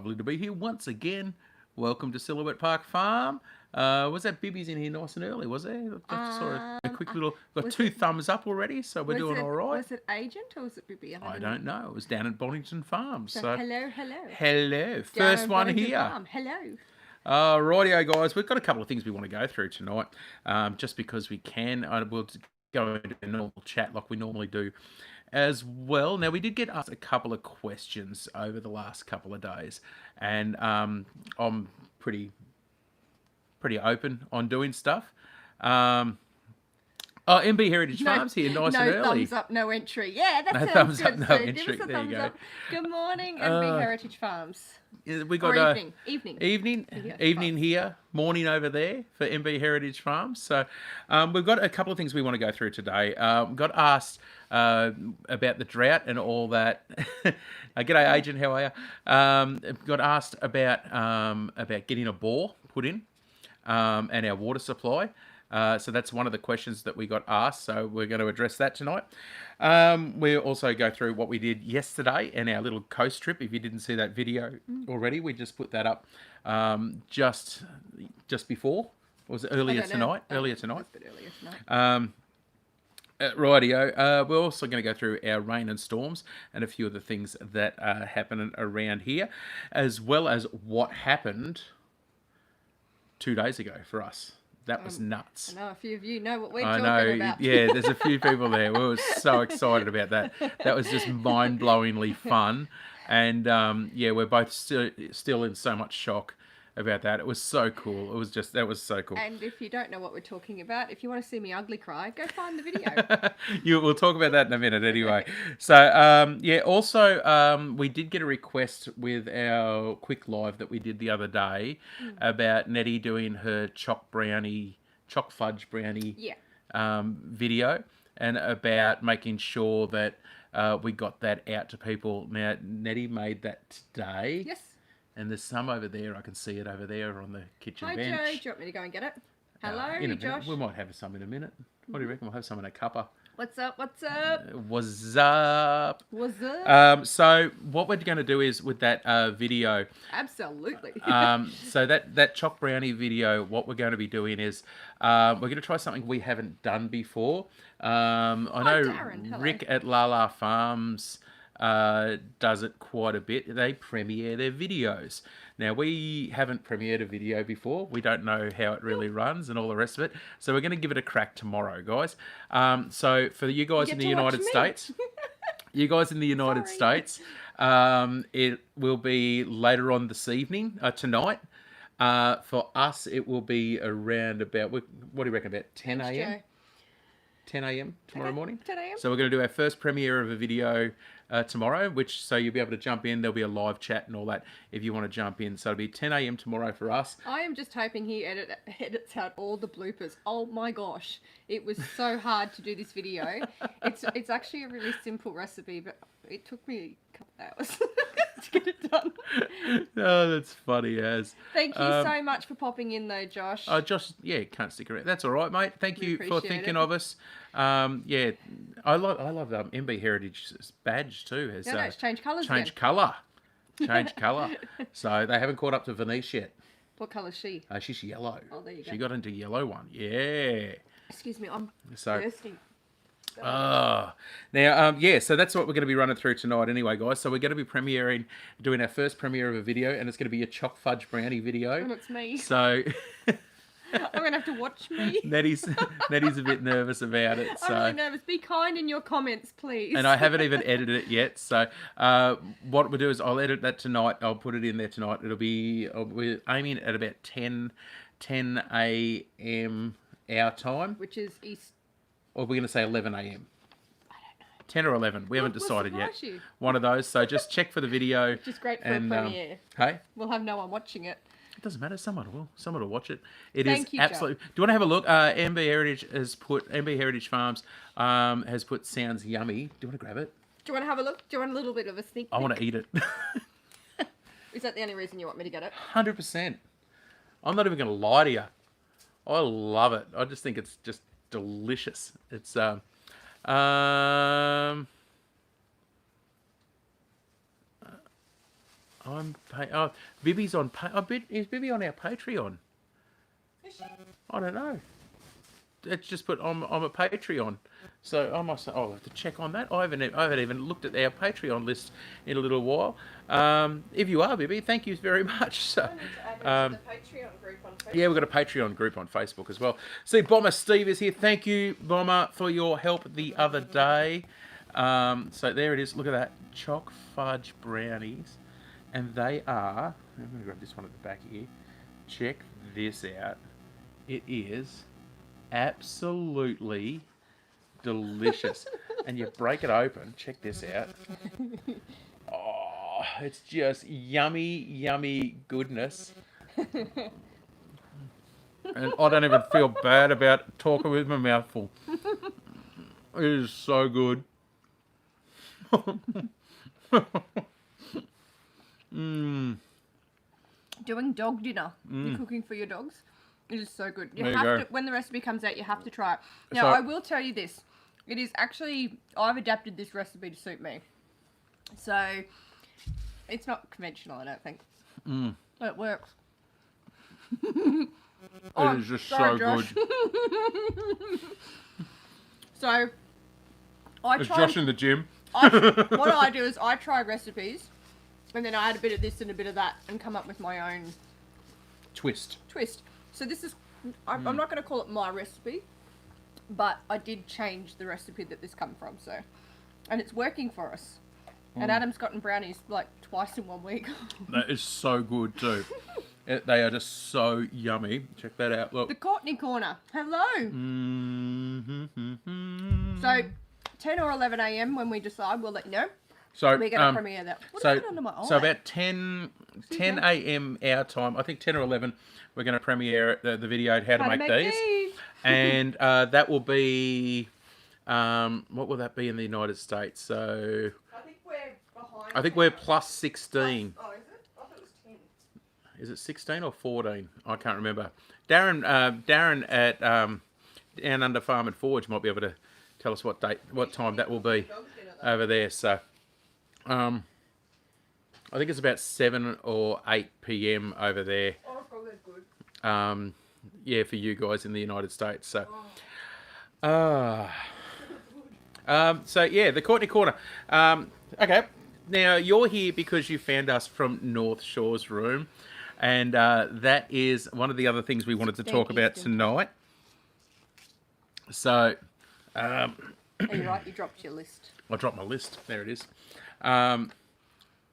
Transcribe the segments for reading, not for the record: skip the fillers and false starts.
lovely to be here once again. Welcome to Silhouette Park Farm. Was that Bibby's in here nice and early, was there? Just saw a quick little... Got was two it- thumbs up already, so we're doing all right. Was it Agent or was it Bibi? I don't know. It was down at Bonington Farms. So So hello. hello. Down First on one Bonington here. Farm. Hello. Rightio, guys. We've got a couple of things we want to go through tonight. Just because we can. We'll go into a normal chat like we normally do as well. Now, we did get asked a couple of questions over the last couple of days, and I'm pretty open on doing stuff. MB Heritage Farms here, nice and early. No thumbs up, no entry. Yeah, that No sounds thumbs good. up, no So entry. Give us a There you thumbs go. up. Good morning, NB Heritage Farms. We got Or evening. Evening here, morning over there for MB Heritage Farms. So we've got a couple of things we want to go through today. Got asked about the drought and all that. G'day, Agent. How are you? Got asked about getting a bore put in and our water supply. So that's one of the questions that we got asked. So we're going to address that tonight. We'll also go through what we did yesterday and our little coast trip. If you didn't see that video already, we just put that up just before. Or was it earlier tonight? Earlier tonight. A bit earlier tonight. Rightio. We're also going to go through our rain and storms and a few of the things that are happening around here, as well as what happened 2 days ago for us. That was nuts. I know a few of you know what we're I talking know, about. yeah, there's a few people there. We were so excited about that. That was just mind-blowingly fun. And, we're both still in so much shock about that. It was so cool. That was so cool. And if you don't know what we're talking about, if you want to see me ugly cry, go find the video. We'll talk about that in a minute anyway. So, also, we did get a request with our quick live that we did the other day about Nettie doing her choc fudge brownie video, and about making sure that we got that out to people. Now, Nettie made that today. Yes. And there's some over there. I can see it over there on the kitchen Hi, bench. Joe. Do you want me to go and get it? Hello, In a minute. Josh. We might have some in a minute. What do you reckon? We'll have some in a cuppa. What's up? What's up? What's up? What's up? So what we're going to do is with that video. Absolutely. So that choc brownie video, what we're going to be doing is we're going to try something we haven't done before. I know Darren, hello. Rick at Lala Farms does it quite a bit. They premiere their videos. Now, we haven't premiered a video before. We don't know how it really runs and all the rest of it. So we're going to give it a crack tomorrow, guys. So for you guys in the United States, it will be later on this evening, tonight. For us, it will be around about, what do you reckon, about 10 a.m.? 10 a.m. tomorrow morning. 10 a.m. So we're going to do our first premiere of a video tomorrow, so you'll be able to jump in. There'll be a live chat and all that if you want to jump in. So it'll be 10 a.m. tomorrow for us. I am just hoping he edits out all the bloopers. Oh my gosh, it was so hard to do this video. It's actually a really simple recipe, but it took me a couple hours to get it done. Oh, that's funny as. Thank you so much for popping in though, Josh. Josh, can't stick around. That's all right, mate. Thank you for thinking it. of us. I love MB Heritage's badge too. Has it's changed colours again. Change colour. So they haven't caught up to Venice yet. What colour's she? She's yellow. Oh, there you go. She got into yellow one. Yeah. Excuse me, I'm So. thirsty. So that's what we're going to be running through tonight anyway, guys. So we're going to be doing our first premiere of a video, and it's going to be a choc fudge brownie video. And it's me. So I'm going to have to watch me. Nettie's a bit nervous about it. So. I'm really nervous. Be kind in your comments, please. And I haven't even edited it yet. So what we'll do is I'll edit that tonight. I'll put it in there tonight. We're aiming at about 10 a.m. our time. Which is East. Or we're going to say 11 a.m. I don't know. 10 or 11. We haven't We'll decided yet. surprise you. One of those. So just check for the video. Which is great for a premiere. Hey? We'll have no one watching it. It doesn't matter. Someone will. Someone will watch it. It Thank is you, absolutely. Do you want to have a look? MB Heritage Farms has put Sounds Yummy. Do you want to grab it? Do you want to have a look? Do you want a little bit of a sneak peek? I want to eat it. Is that the only reason you want me to get it? 100%. I'm not even going to lie to you. I love it. I just think it's just delicious. It's Oh, Bibby's on. Is Bibby on our Patreon? Is she? I don't know. It's just put I'm a Patreon, so I must. I'll have to check on that. I haven't even looked at our Patreon list in a little while. If you are, Bibby, thank you very much. So, I need to add her to the Patreon group on Facebook. yeah, we've got a Patreon group on Facebook as well. See, Bomber Steve is here. Thank you, Bomber, for your help the other day. So there it is. Look at that. Choc fudge brownies. And they are... I'm going to grab this one at the back here. Check this out. It is absolutely delicious. And you break it open. Check this out. Oh, it's just yummy, yummy goodness. And I don't even feel bad about talking with my mouth full. It is so good. Doing dog dinner. You're cooking for your dogs. It is so good. You There you have go. to, when the recipe comes out, you have to try it. Now, So- I will tell you this. It is actually, I've adapted this recipe to suit me. So, it's not conventional, I don't think. But it works. It is just sorry, so Josh. good. So, I It's try... Josh in the gym. What I do is I try recipes, and then I add a bit of this and a bit of that, and come up with my own Twist. twist. So this is, I'm not going to call it my recipe, but I did change the recipe that this come from. So, and it's working for us. And Adam's gotten brownies like twice in 1 week. That is so good too. They are just so yummy. Check that out. Look. The Courtney Corner. Hello. Mm-hmm. So, 10 or 11 a.m. when we decide, we'll let you know. So, We're going to premiere that. What is that under my eye? so about 10 a.m. our time, I think 10 or 11, we're going to premiere the video how to make these. And that will be, what will that be in the United States? So, I think we're behind. I think we're plus 16. Oh, is it? I thought it was 10. Is it 16 or 14? I can't remember. Darren at Down Under Farm and Forge might be able to tell us what time that will be over there. So, I think it's about 7 or 8 p.m. over there. Oh, probably good. Yeah, for you guys in the United States. So, so yeah, the Courtney Corner. Okay, now you're here because you found us from North Shore's room, and that is one of the other things we wanted to talk about tonight. So, Oh, you're right, you dropped your list. I dropped my list. There it is.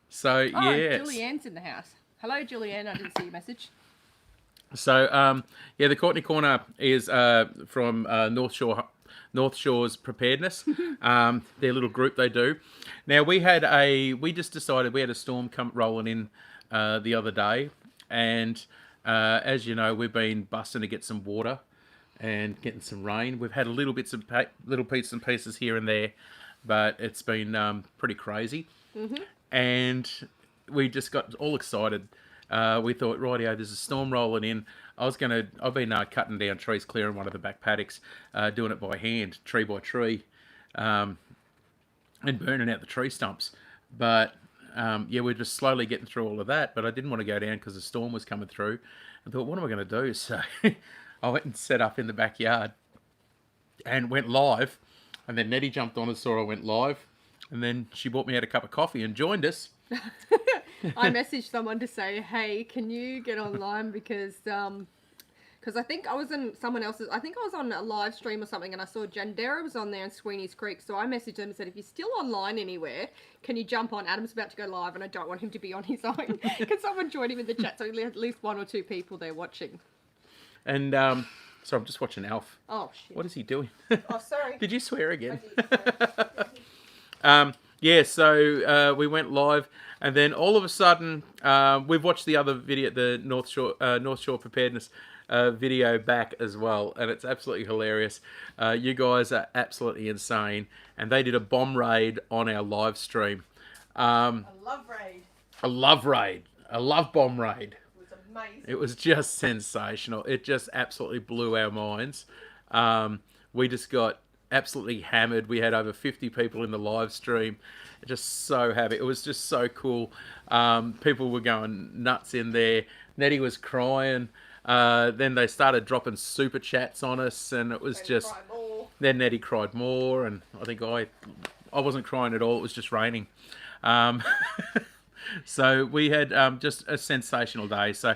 So Oh, yeah. Julianne's in the house. Hello, Julianne. I didn't see your message. So yeah, the Courtney Corner is from North Shore's Preparedness. Their little group they do. Now we just decided we had a storm come rolling in the other day, and as you know, we've been busting to get some water and getting some rain. We've had little bits and pieces here and there, but it's been pretty crazy. And we just got all excited. We thought, rightio, there's a storm rolling in. I've been cutting down trees, clearing one of the back paddocks, doing it by hand, tree by tree, and burning out the tree stumps. But yeah, we're just slowly getting through all of that. But I didn't want to go down because the storm was coming through. I thought, what am I going to do? So I went and set up in the backyard and went live. And then Nettie jumped on and saw I went live. And then she bought me out a cup of coffee and joined us. I messaged someone to say, hey, can you get online because I think I was in someone else's, I think I was on a live stream or something, and I saw Jandera was on there and Sweeney's Creek, so I messaged them and said, if you're still online anywhere, can you jump on? Adam's about to go live and I don't want him to be on his own. Can someone join him in the chat? So at least 1 or 2 people there watching. And so I'm just watching Alf. Oh, shit. What is he doing? Oh, sorry. Did you swear again? I did, Yeah, so we went live, and then all of a sudden, we've watched the other video, the North Shore Preparedness video back as well, and it's absolutely hilarious. You guys are absolutely insane, and they did a bomb raid on our live stream. I love Raid. A love raid, a love bomb raid. It was amazing. It was just sensational. It just absolutely blew our minds. We just got absolutely hammered. We had over 50 people in the live stream. Just so happy. It was just so cool. People were going nuts in there. Nettie was crying. Then they started dropping super chats on us, and it was just. Then Nettie cried more, and I think I wasn't crying at all. It was just raining. Um, so we had just a sensational day. So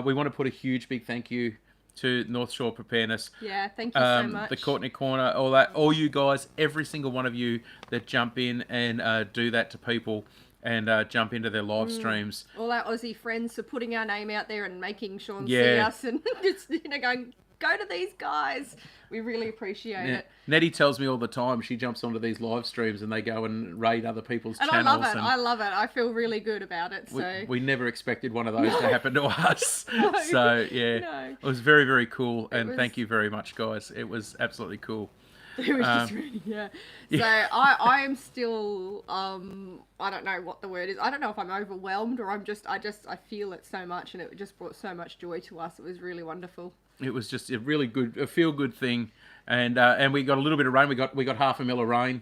we want to put a huge big thank you to North Shore Preparedness. Yeah, thank you so much. The Courtney Corner, all that, all you guys, every single one of you that jump in and do that to people and jump into their live streams. All our Aussie friends for putting our name out there and making Sean see Yeah. us and just, going, go to these guys. We really appreciate it. Nettie tells me all the time, she jumps onto these live streams and they go and raid other people's And channels. I love it. I feel really good about it. So We never expected one of those to happen to us. No, So, yeah, no. it was very, very cool. And was- thank you very much, guys. It was absolutely cool. it was just really, yeah. So I am still, I don't know what the word is. I don't know if I'm overwhelmed or I feel it so much, and it just brought so much joy to us. It was really wonderful. It was just a really good, a feel-good thing. And we got a little bit of rain. We got half a mil of rain.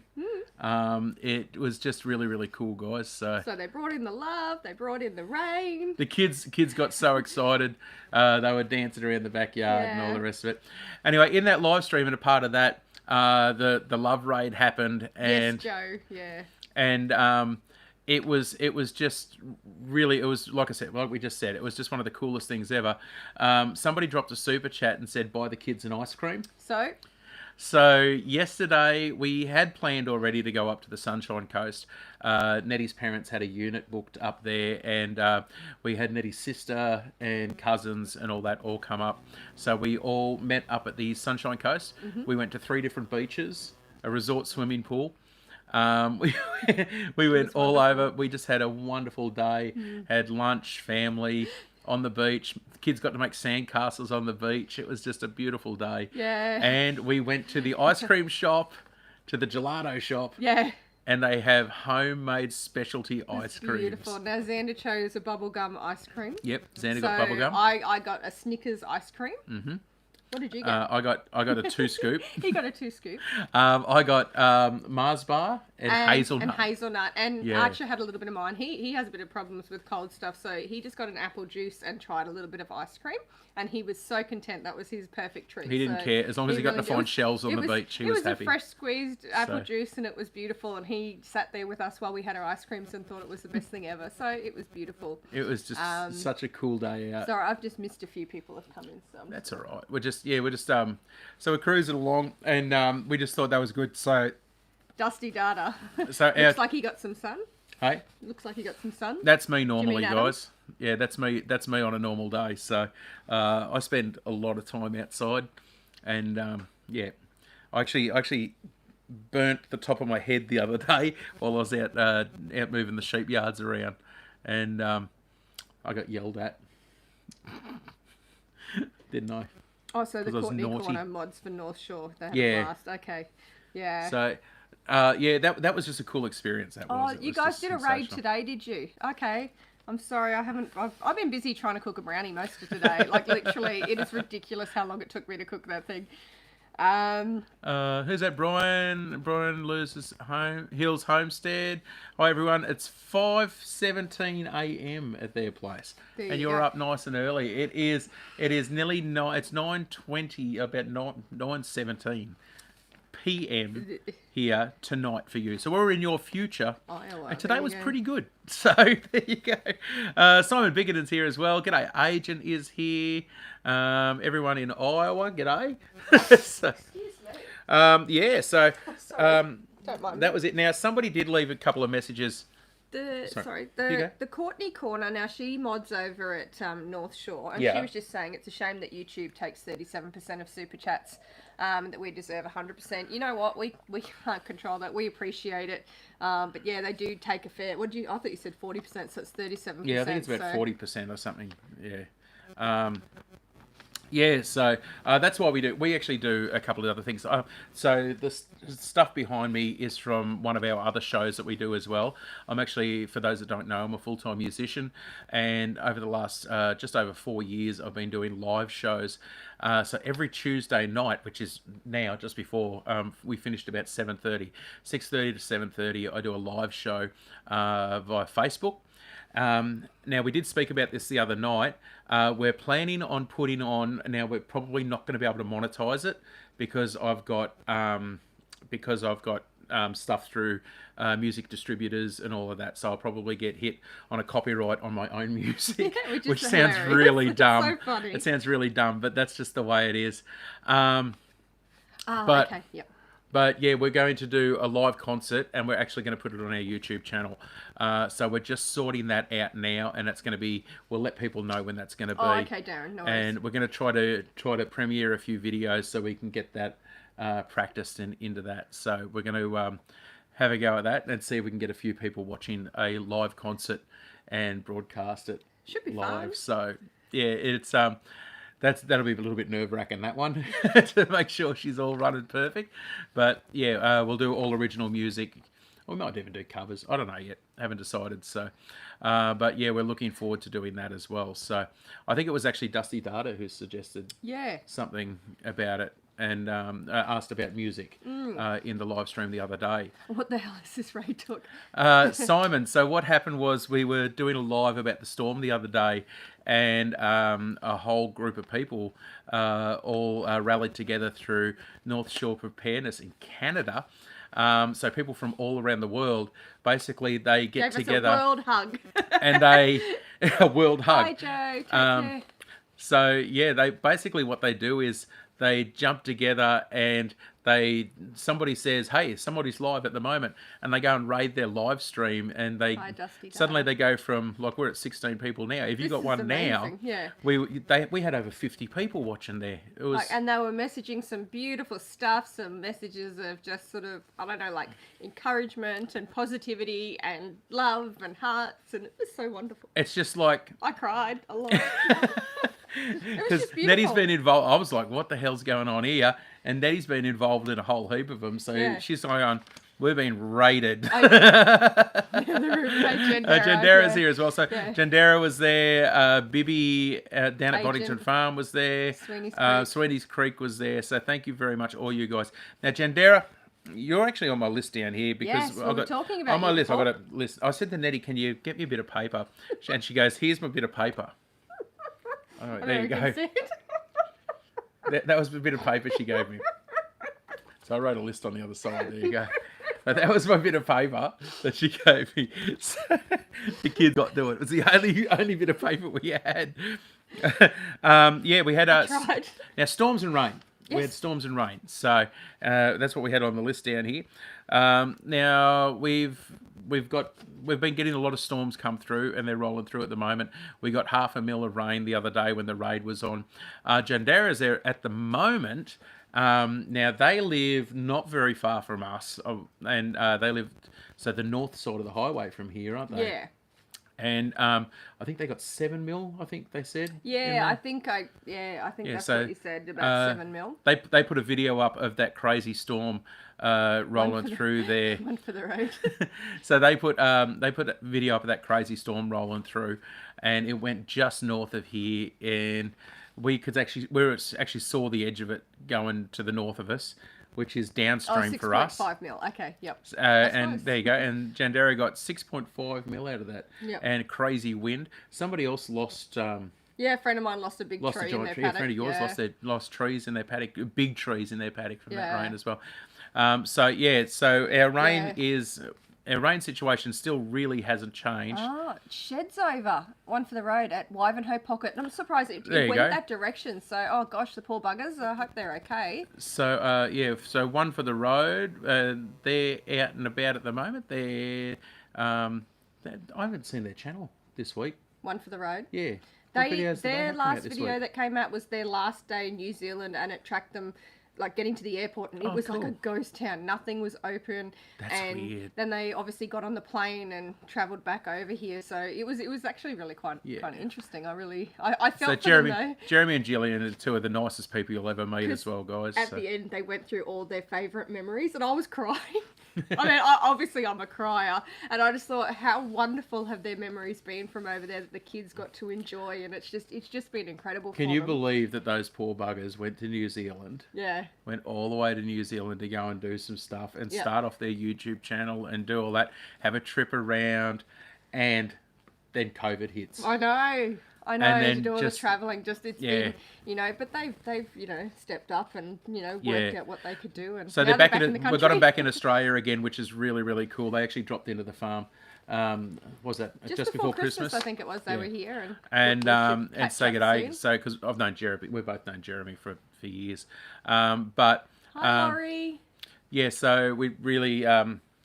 It was just really, really cool, guys. So So they brought in the love, they brought in the rain. the kids got so excited. They were dancing around the backyard and all Yeah. the rest of it. Anyway, in that live stream and a part of that, the love raid happened, and Yes, Joe, yeah. and it was just really, it was like I said, like we just said, it was just one of the coolest things ever. Somebody dropped a super chat and said, buy the kids an ice cream. So yesterday we had planned already to go up to the Sunshine Coast. Nettie's parents had a unit booked up there, and we had Nettie's sister and cousins and all that all come up. So we all met up at the Sunshine Coast. We went to 3 different beaches, a resort swimming pool. We went all over. We just had a wonderful day. Had lunch, family on the beach. Kids got to make sandcastles on the beach. It was just a beautiful day. Yeah. And we went to the ice cream shop, to the gelato shop, Yeah. and they have homemade specialty ice creams. Beautiful. Now Xander chose a bubblegum ice cream. Yep, Xander So got bubblegum. I got a Snickers ice cream. Mhm. What did you get? I got a 2 scoop. He got a 2 scoop. I got Mars bar and hazelnut. And hazelnut. And Yeah. Archer had a little bit of mine. He has a bit of problems with cold stuff, so he just got an apple juice and tried a little bit of ice cream. And he was so content. That was his perfect treat. He didn't So care. As long as he got to really find did. shells on It the beach, he it was was happy. a fresh squeezed apple So- juice, and it was beautiful. And he sat there with us while we had our ice creams and thought it was the best thing ever. So it was beautiful. It was just such a cool day out. Sorry, I've just missed a few people have come in. So I'm That's all right. We're just so we're cruising along, and we just thought that was good. So Dusty Data. So Looks like he got some sun. hey, Looks like he got some sun. that's me normally, Adam? guys. Yeah, that's me. That's me on a normal day. So I spend a lot of time outside, and yeah, I actually burnt the top of my head the other day while I was out moving the sheep yards around, and I got yelled at. Didn't I? Oh, so the 'Cause I was Courtney naughty. Corner mods for North Shore. They had Yeah. a blast. Okay. Yeah. So yeah, that was just a cool experience. That oh, was. It you was guys just did a raid sensational. today, did you? Okay. I'm sorry, I've been busy trying to cook a brownie most of today. Like literally, it is ridiculous how long it took me to cook that thing. Who's that? Brian loses home Hills Homestead. Hi everyone. It's 5:17 a.m. at their place, There and you you're go. up nice and early. It is nearly 9. It's 9:20, about 9:17 p.m. here tonight for you. So we're in your future. Iowa, And today there you was go. pretty good. So there you go. Simon Bickerton's here as well. G'day. Agent is here. Everyone in Iowa, g'day. So, yeah, so Don't mind. that was it. Now, somebody did leave a couple of messages. You go. The Courtney Corner. Now she mods over at North Shore, and Yeah. she was just saying it's a shame that YouTube takes 37% of super chats. That we deserve 100%. You know what? We can't control that. We appreciate it. But yeah, they do take a fair. What do you? I thought you said 40%, so it's 37%. Yeah, I think it's about so 40% or something. Yeah. Yeah, so that's why we do. We actually do a couple of other things. So the stuff behind me is from one of our other shows that we do as well. I'm actually, for those that don't know, I'm a full-time musician, and over the last just over 4 years, I've been doing live shows. So every Tuesday night, which is now just before we finished about 7:30, 6:30 to 7:30, I do a live show via Facebook. Now, we did speak about this the other night. We're planning on putting on. Now, we're probably not going to be able to monetize it because I've got stuff through music distributors and all of that. So I'll probably get hit on a copyright on my own music, Yeah, which is which sounds hilarious. really It's dumb. so funny. It sounds really dumb, but that's just the way it is. Um, Ah, but okay, yep. but yeah, we're going to do a live concert, and we're actually going to put it on our YouTube channel. So we're just sorting that out now, and it's going to be. We'll let people know when that's going to be. Oh, okay, Darren. No worries. And we're going to try to premiere a few videos so we can get that practiced and into that. So we're going to have a go at that and see if we can get a few people watching a live concert and broadcast it Should be live. fun. So yeah, that'll be a little bit nerve-wracking, that one, to make sure she's all running perfect. But yeah, we'll do all original music. We might even do covers. I don't know yet. Haven't decided. So, but yeah, we're looking forward to doing that as well. So, I think it was actually Dusty Data who suggested Yeah. something about it and asked about music in the live stream the other day. What the hell is this Ray Took? Simon, so what happened was we were doing a live about the storm the other day, and a whole group of people all rallied together through North Shore Preparedness in Canada. So people from all around the world, basically they get Gave together us a world hug. and they a world hug. Hi, Joe. Take Um, care. So yeah, they basically what they do is they jump together and somebody says, "Hey, somebody's live at the moment," and they go and raid their live stream, and Hi, Dusty suddenly Data. they go from, like, we're at 16 people now. If you This got is one now, amazing, yeah. we had over 50 people watching there. It was And they were messaging some beautiful stuff, some messages of just sort of, I don't know, like encouragement and positivity and love and hearts, and it was so wonderful. it's just like. I cried a lot. Because just Nettie's beautiful. been involved. I was like, what the hell's going on here? And Nettie's been involved in a whole heap of them. So Yeah. she's going, we've been raided. The room by Jandara, Jandara's yeah. here as well. So Yeah. Jandara was there. Bibi down at Agent. Boddington Farm was there. Sweeney's Creek. Sweeney's Creek was there. So thank you very much, all you guys. Now, Jandara, you're actually on my list down here because Yes, we were talking about on my you list. I've before. got a list. I said to Nettie, "Can you get me a bit of paper?" And she goes, "Here's my bit of paper." All right, there you go. That was a bit of paper she gave me. So I wrote a list on the other side. There you go. But that was my bit of paper that she gave me. So the kid got to it. It was the only bit of paper we had. Yeah, we had tried. now storms and rain. We had Yes. storms and rain. So that's what we had on the list down here. Now we've been getting a lot of storms come through, and they're rolling through at the moment. We got 500 mil of rain the other day when the raid was on. Jandara's there at the moment. Now they live not very far from us, and they live so the north side of the highway from here, aren't they? Yeah. And I think they got 7 mil. I think they said. in Yeah, there. I think that's so, what you said about 7 mil. They put a video up of that crazy storm rolling through there. One for the road. So they put a video up of that crazy storm rolling through, and it went just north of here, and we actually saw the edge of it going to the north of us, which is downstream for us. 6.5 mil. Okay, yep. And nice. there you go. And Jandara got 6.5 mil out of that, Yep. and crazy wind. Somebody else lost. Yeah, a friend of mine lost a big Lost a tree in giant their tree. paddock. A friend of yours yeah. lost trees in their paddock, big trees in their paddock from that Yeah. rain as well. So our rain situation still really hasn't changed. Oh, Shed's over. One for the road at Wivenhoe Pocket. And I'm surprised it There you went go. that direction. So, oh gosh, the poor buggers. I hope they're okay. So one for the road. They're out and about at the moment. I haven't seen their channel this week. One for the road. Yeah. What videos did they Their have coming out last this video week? that came out was their last day in New Zealand, and it tracked them like getting to the airport, and it Oh, was like a cool. ghost town. Nothing was open. That's and weird. then they obviously got on the plane and travelled back over here. So it was actually really quite Yeah. kind of interesting. I felt So for Jeremy, them though. Jeremy and Gillian are two of the nicest people you'll ever meet as well, guys. At So. the end, they went through all their favourite memories, and I was crying. I mean, obviously I'm a crier, and I just thought how wonderful have their memories been from over there that the kids got to enjoy, and it's just been incredible. Can for you them. believe that those poor buggers went to New Zealand? Yeah. Went all the way to New Zealand to go and do some stuff and Yep. start off their YouTube channel and do all that, have a trip around, and then COVID hits. I know. And to then do all the just- travelling, just it's yeah. been, you know, but they've stepped up and worked Yeah. out what they could do, and So now they're back in in. the We've country. got them back in Australia again, which is really really cool. They actually dropped into the farm. Was that just before Christmas, I think it was. They Yeah. were here, And we should and say catch good up day. soon. So because I've known Jeremy, we've both known Jeremy for years. But Hi, Laurie. yeah, so we really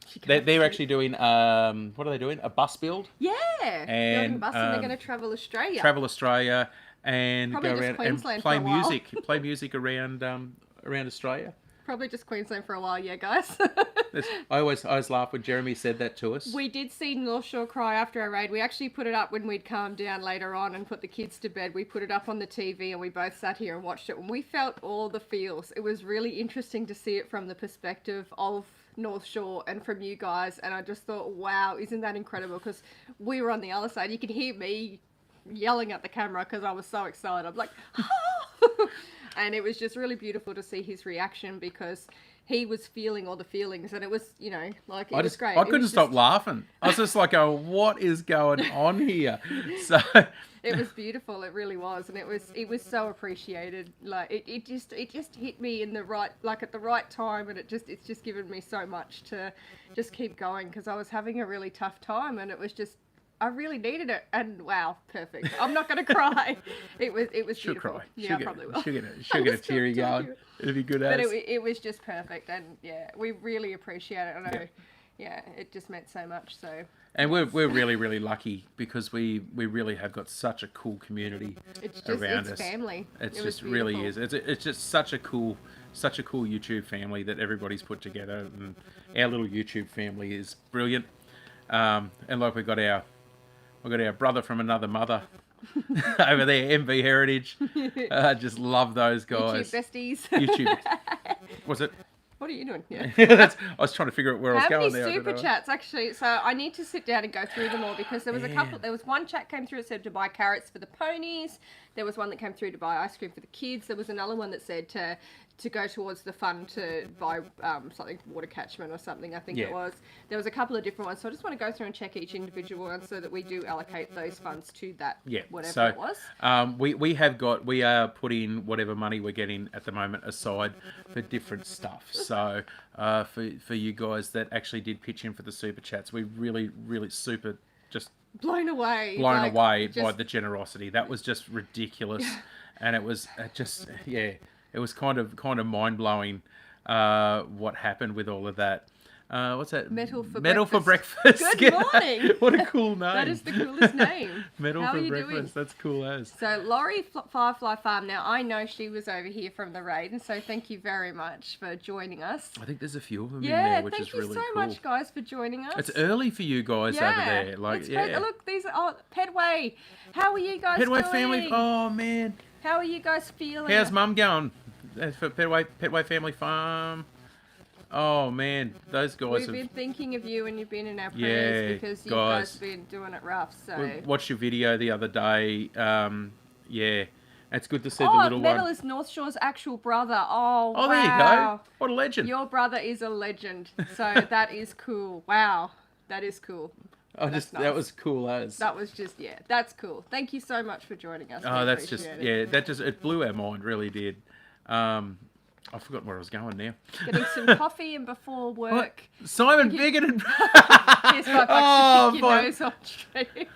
She they're can't see. actually doing what are they doing? A bus build, Yeah, building a bus, and they're um, going to travel Australia. travel Australia, and Probably go just around and Queensland play for a while. music, play music around around Australia. Probably just Queensland for a while, yeah, guys. I always laugh when Jeremy said that to us. We did see North Shore cry after our raid. We actually put it up when we'd calmed down later on and put the kids to bed. We put it up on the TV and we both sat here and watched it, and we felt all the feels. It was really interesting to see it from the perspective of North Shore and from you guys, and I just thought, wow, isn't that incredible? Because we were on the other side. You could hear me yelling at the camera because I was so excited. I'm like, and it was just really beautiful to see his reaction because he was feeling all the feelings, and it was, like, it was great. I It couldn't was stop just- laughing. I was just like, oh, what is going on here? So It was beautiful. It really was, and it was so appreciated. Like it just hit me in the right, like at the right time, and it's just given me so much to just keep going because I was having a really tough time, and it was just. I really needed it, and wow, perfect. I'm not going to cry. It was she'll beautiful. cry. Yeah, I probably will. She'll get I a was teary trying to going. do it. It'll be good But as. it was just perfect, and yeah, we really appreciate it. I know, yeah, it just meant so much. So And we're really really lucky because we really have got such a cool community it's just around it's us. family. It's It was just really beautiful. is. It's just such a cool YouTube family that everybody's put together, and our little YouTube family is brilliant. And like we've got our brother from another mother over there, MV Heritage. I just love those guys. YouTube besties. YouTube. Was it? What are you doing? Yeah. I was trying to figure out where I was How going many there. I don't super know. chats actually? So I need to sit down and go through them all because there was a couple. Man. There was one chat came through that said to buy carrots for the ponies. There was one that came through to buy ice cream for the kids. There was another one that said to go towards the fund to buy something water catchment or something. I think Yeah. it was. There was a couple of different ones. So I just want to go through and check each individual one so that we do allocate those funds to that. Yeah. Whatever So it was. we are putting whatever money we're getting at the moment aside for different stuff. So for you guys that actually did pitch in for the super chats, we really super just Blown away. blown like, away by just- the generosity. That was just ridiculous, and it was it was kind of mind blowing what happened with all of that. What's that? Metal for breakfast. Good Yeah. morning. What a cool name. That is the coolest name. Metal How for are you breakfast. doing? That's cool as. So Laurie Firefly Farm. Now I know she was over here from the raid, and so thank you very much for joining us. I think there's a few of them in Yeah, there, which thank is you really so cool. much, guys, for joining us. It's early for you guys over there. Like, it's yeah. great. Look, these are Pedway. How are you guys Petway doing? family. Oh man, How are you guys feeling? how's Mum going? For Petway Family Farm. Oh man, those guys We've have been thinking of you, and you've been in our prayers Yeah, because you guys. guys have been doing it rough. So. we watched your video the other day. Yeah, it's good to see the Oh, little Metal one. is North Shore's actual brother. Oh, Oh, wow. there you go. What a legend. Your brother is a legend. So that is cool. Wow. That is cool. that's that nice. was cool as. That was just, that's cool. Thank you so much for joining us. Oh, We that's just appreciate it. it blew our mind, really did. I forgot where I was going now. Getting some coffee and before work. Simon Bigot and Here's my Oh, to pick your fine. nose on stream.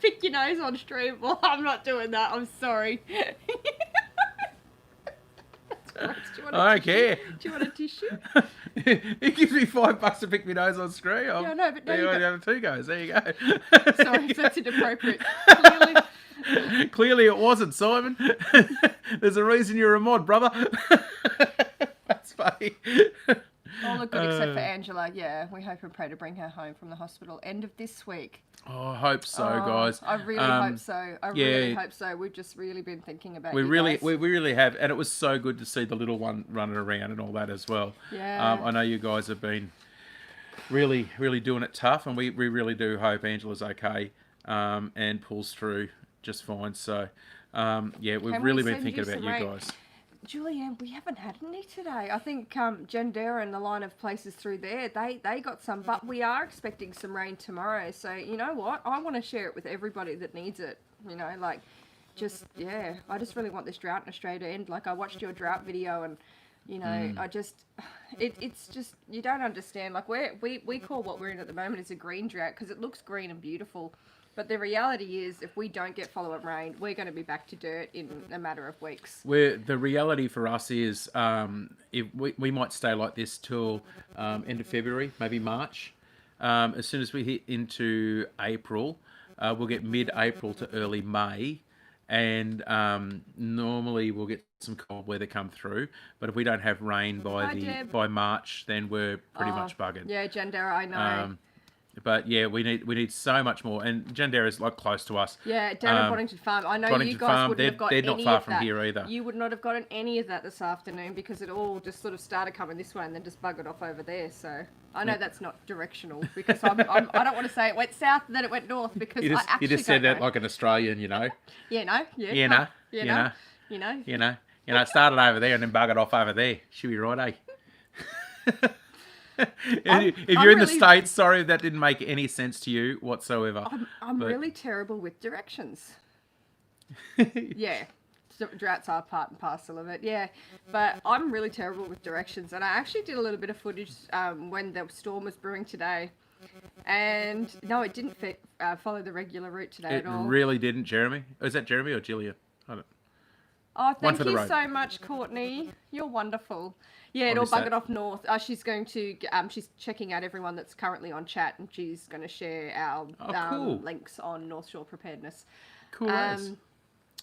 Pick your nose on stream. Well, I'm not doing that. I'm sorry. That's gross. Do you want a I don't tissue? care. Do you want a tissue? He gives me $5 to pick my nose on screen. Yeah, no, but now there you you got- have two goes. There you go. Sorry, that's inappropriate. Clearly, Clearly it wasn't, Simon. There's a reason you're a mod, brother. Bay. All are good except for Angela. Yeah, we hope and pray to bring her home from the hospital end of this week. Oh, I hope so, Oh, guys. I really hope so. I yeah. really hope so. We've just really been thinking about We you really, guys. we really have, and it was so good to see the little one running around and all that as well. Yeah. I know you guys have been really, really doing it tough, and we really do hope Angela's okay and pulls through just fine. So, yeah, we've Can really we been send thinking you about some you rain? guys. Julianne, we haven't had any today. I think Jendera and the line of places through there, they got some, but we are expecting some rain tomorrow. So, you know what? I want to share it with everybody that needs it. You know, like, just, yeah, I just really want this drought in Australia to end. Like, I watched your drought video and, you know, I just, it's just, you don't understand. Like, we call what we're in at the moment is a green drought because it looks green and beautiful. But the reality is, if we don't get follow-up rain, we're going to be back to dirt in a matter of weeks. The reality for us is if we might stay like this till end of February, maybe March. As soon as we hit into April, we'll get mid-April to early May, and normally we'll get some cold weather come through. But if we don't have rain by March, then we're pretty much buggered. Yeah, Jendera, I know. But yeah, we need so much more, and Jendera is like close to us. Yeah, down at Boddington Farm. I know Boddington you guys Farm, wouldn't have got they're any not far of from that. here either. You would not have gotten any of that this afternoon because it all just sort of started coming this way and then just buggered off over there. So I know that's not directional because I don't want to say it went south and then it went north because I actually you just said don't that know. like an Australian, you know. Yeah, no, yeah, You know, you you know, know, you know. you know. It started over there and then buggered off over there. Should be right, eh? If you're in the really- States, sorry if that didn't make any sense to you whatsoever. I'm But- really terrible with directions. Yeah, droughts are part and parcel of it. Yeah, but I'm really terrible with directions, and I actually did a little bit of footage when the storm was brewing today, and no, it didn't follow the regular route today It at all. really didn't, Jeremy. Is that Jeremy or Gillian? I don't. Oh, thank for the you road. so much, Courtney. You're wonderful. Yeah, it I all missed that. buggered off north. She's going to. She's checking out everyone that's currently on chat, and she's going to share our cool. links on North Shore Preparedness. Cool. as.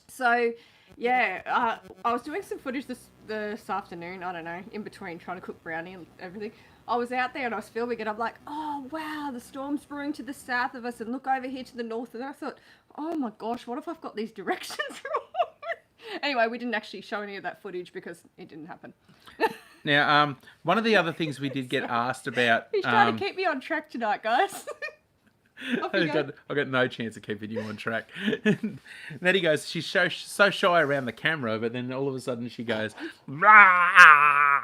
So, yeah, I was doing some footage this afternoon. I don't know, in between trying to cook brownie and everything. I was out there and I was filming it. I'm like, oh wow, the storm's brewing to the south of us, and look over here to the north. And then I thought, oh my gosh, what if I've got these directions wrong? Anyway, we didn't actually show any of that footage because it didn't happen. Now, one of the other things we did get asked about. He's trying to keep me on track tonight, guys. Off you go. I got no chance of keeping you on track. And then he goes, she's so shy around the camera, but then all of a sudden she goes, rah!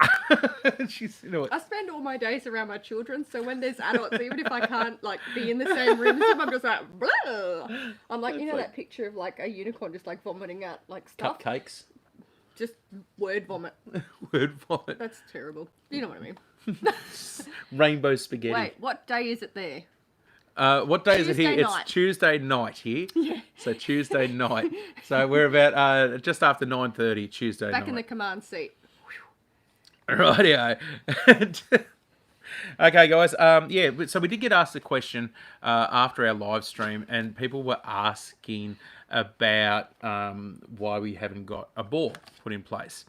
She's, you know, I spend all my days around my children, so when there's adults, even if I can't like be in the same room as them, I'm just like, blah. I'm like, you know that picture of like a unicorn just like vomiting out like stuff? cupcakes, Just word vomit. word vomit, That's terrible. You know what I mean. rainbow spaghetti. Wait, what day is it there? What day is it here? Tuesday night. It's Tuesday night here. Yeah. So Tuesday night. So we're about just after 9:30 Tuesday Back night. in the command seat. Rightio. Okay, guys. Yeah. So we did get asked a question after our live stream, and people were asking about why we haven't got a bore put in place.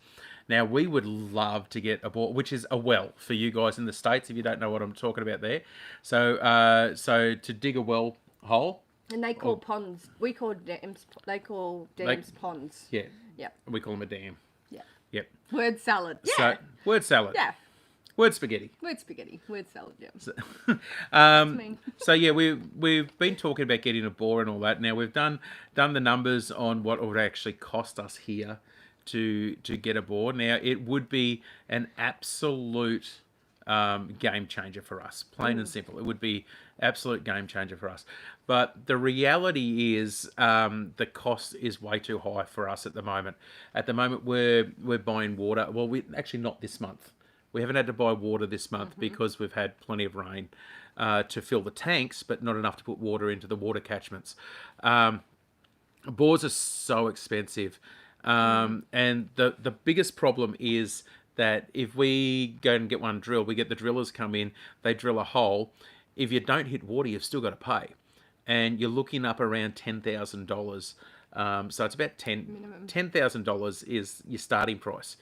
Now, we would love to get a bore, which is a well for you guys in the States, if you don't know what I'm talking about there. So, so to dig a well hole. And they call ponds. We call dams. They call dams ponds. Yeah. Yep. We call them a dam. Yeah. Yep. Word salad. Yeah. So, word salad. Yeah. Word spaghetti. Word spaghetti. Word salad. Yeah. mean. So yeah, we've been talking about getting a bore and all that. Now we've done the numbers on what it would actually cost us here to get a bore. Now it would be an absolute game changer for us, plain and simple. It would be absolute game changer for us. But the reality is the cost is way too high for us at the moment. At the moment we're buying water. Well, we actually not this month. We haven't had to buy water this month because we've had plenty of rain to fill the tanks, but not enough to put water into the water catchments. Bores are so expensive. And the biggest problem is that if we go and get one drilled, we get the drillers come in, they drill a hole. If you don't hit water, you've still got to pay. And you're looking up around $10,000. So it's about $10,000 is your starting price.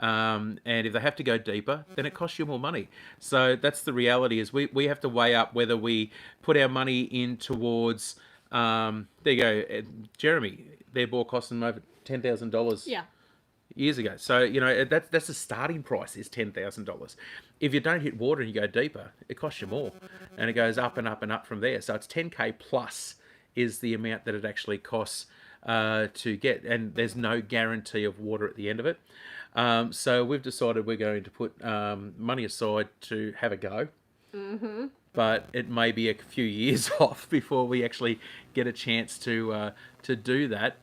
And if they have to go deeper, then it costs you more money. So that's the reality. Is we have to weigh up whether we put our money in towards. There you go, Jeremy. Their bore cost them over $10,000 Yeah. years ago. So that's the starting price is $10,000. If you don't hit water and you go deeper, it costs you more, and it goes up and up and up from there. So it's 10K plus is the amount that it actually costs to get, and there's no guarantee of water at the end of it. So we've decided we're going to put money aside to have a go. Mm-hmm. But it may be a few years off before we actually get a chance to do that.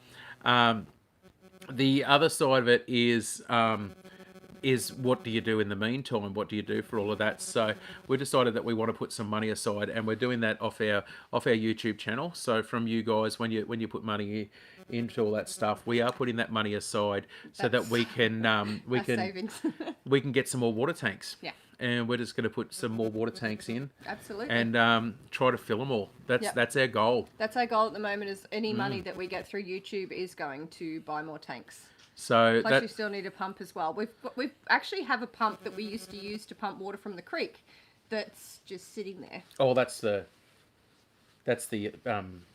The other side of it is what do you do in the meantime? What do you do for all of that? So we decided that we want to put some money aside, and we're doing that off our YouTube channel. So from you guys, when you put money into all that stuff, we are putting that money aside so that we can Savings. we can get some more water tanks. Yeah. And we're just going to put some more water tanks in. Absolutely. And try to fill them all. That's our goal. That's our goal at the moment. Is any money that we get through YouTube is going to buy more tanks. So Plus, you still need a pump as well. We've actually have a pump that we used to use to pump water from the creek, that's just sitting there. Oh, that's the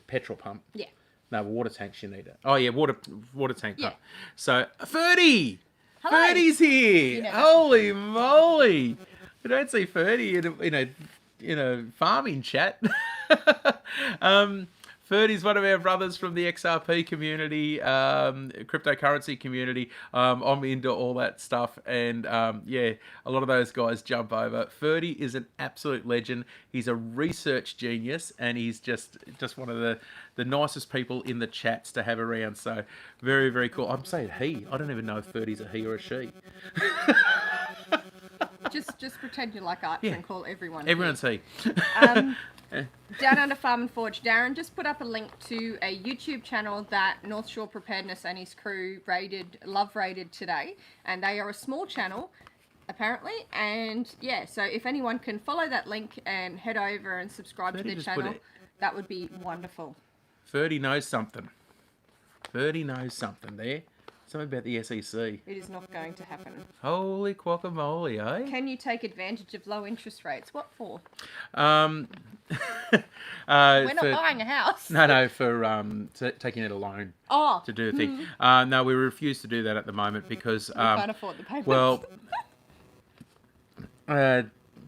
petrol pump. Yeah. No, water tanks you need it. Oh yeah, water tank Yeah. pump. So Ferdy, Hello. Ferdy's here. You know that. Holy moly! I don't see Ferdy in a farming chat. Ferdy's one of our brothers from the XRP community, cryptocurrency community. I'm into all that stuff, and yeah, a lot of those guys jump over. Ferdy is an absolute legend. He's a research genius, and he's just one of the nicest people in the chats to have around. So very, very cool. I'm saying he. I don't even know if Ferdy's a he or a she. Just pretend you like Archer and call everyone. Everyone's he. Down Under Farm and Forge, Darren just put up a link to a YouTube channel that North Shore Preparedness and his crew love rated today, and they are a small channel apparently, and yeah, so if anyone can follow that link and head over and subscribe to their channel, that would be wonderful. Ferdy knows something. Ferdy knows something there. Something about the SEC. It is not going to happen. Holy guacamole, eh? Can you take advantage of low interest rates? What for? We're We're not buying a house. No, for taking it a loan to do the thing. No, we refuse to do that at the moment because... we can't afford the payments. Well,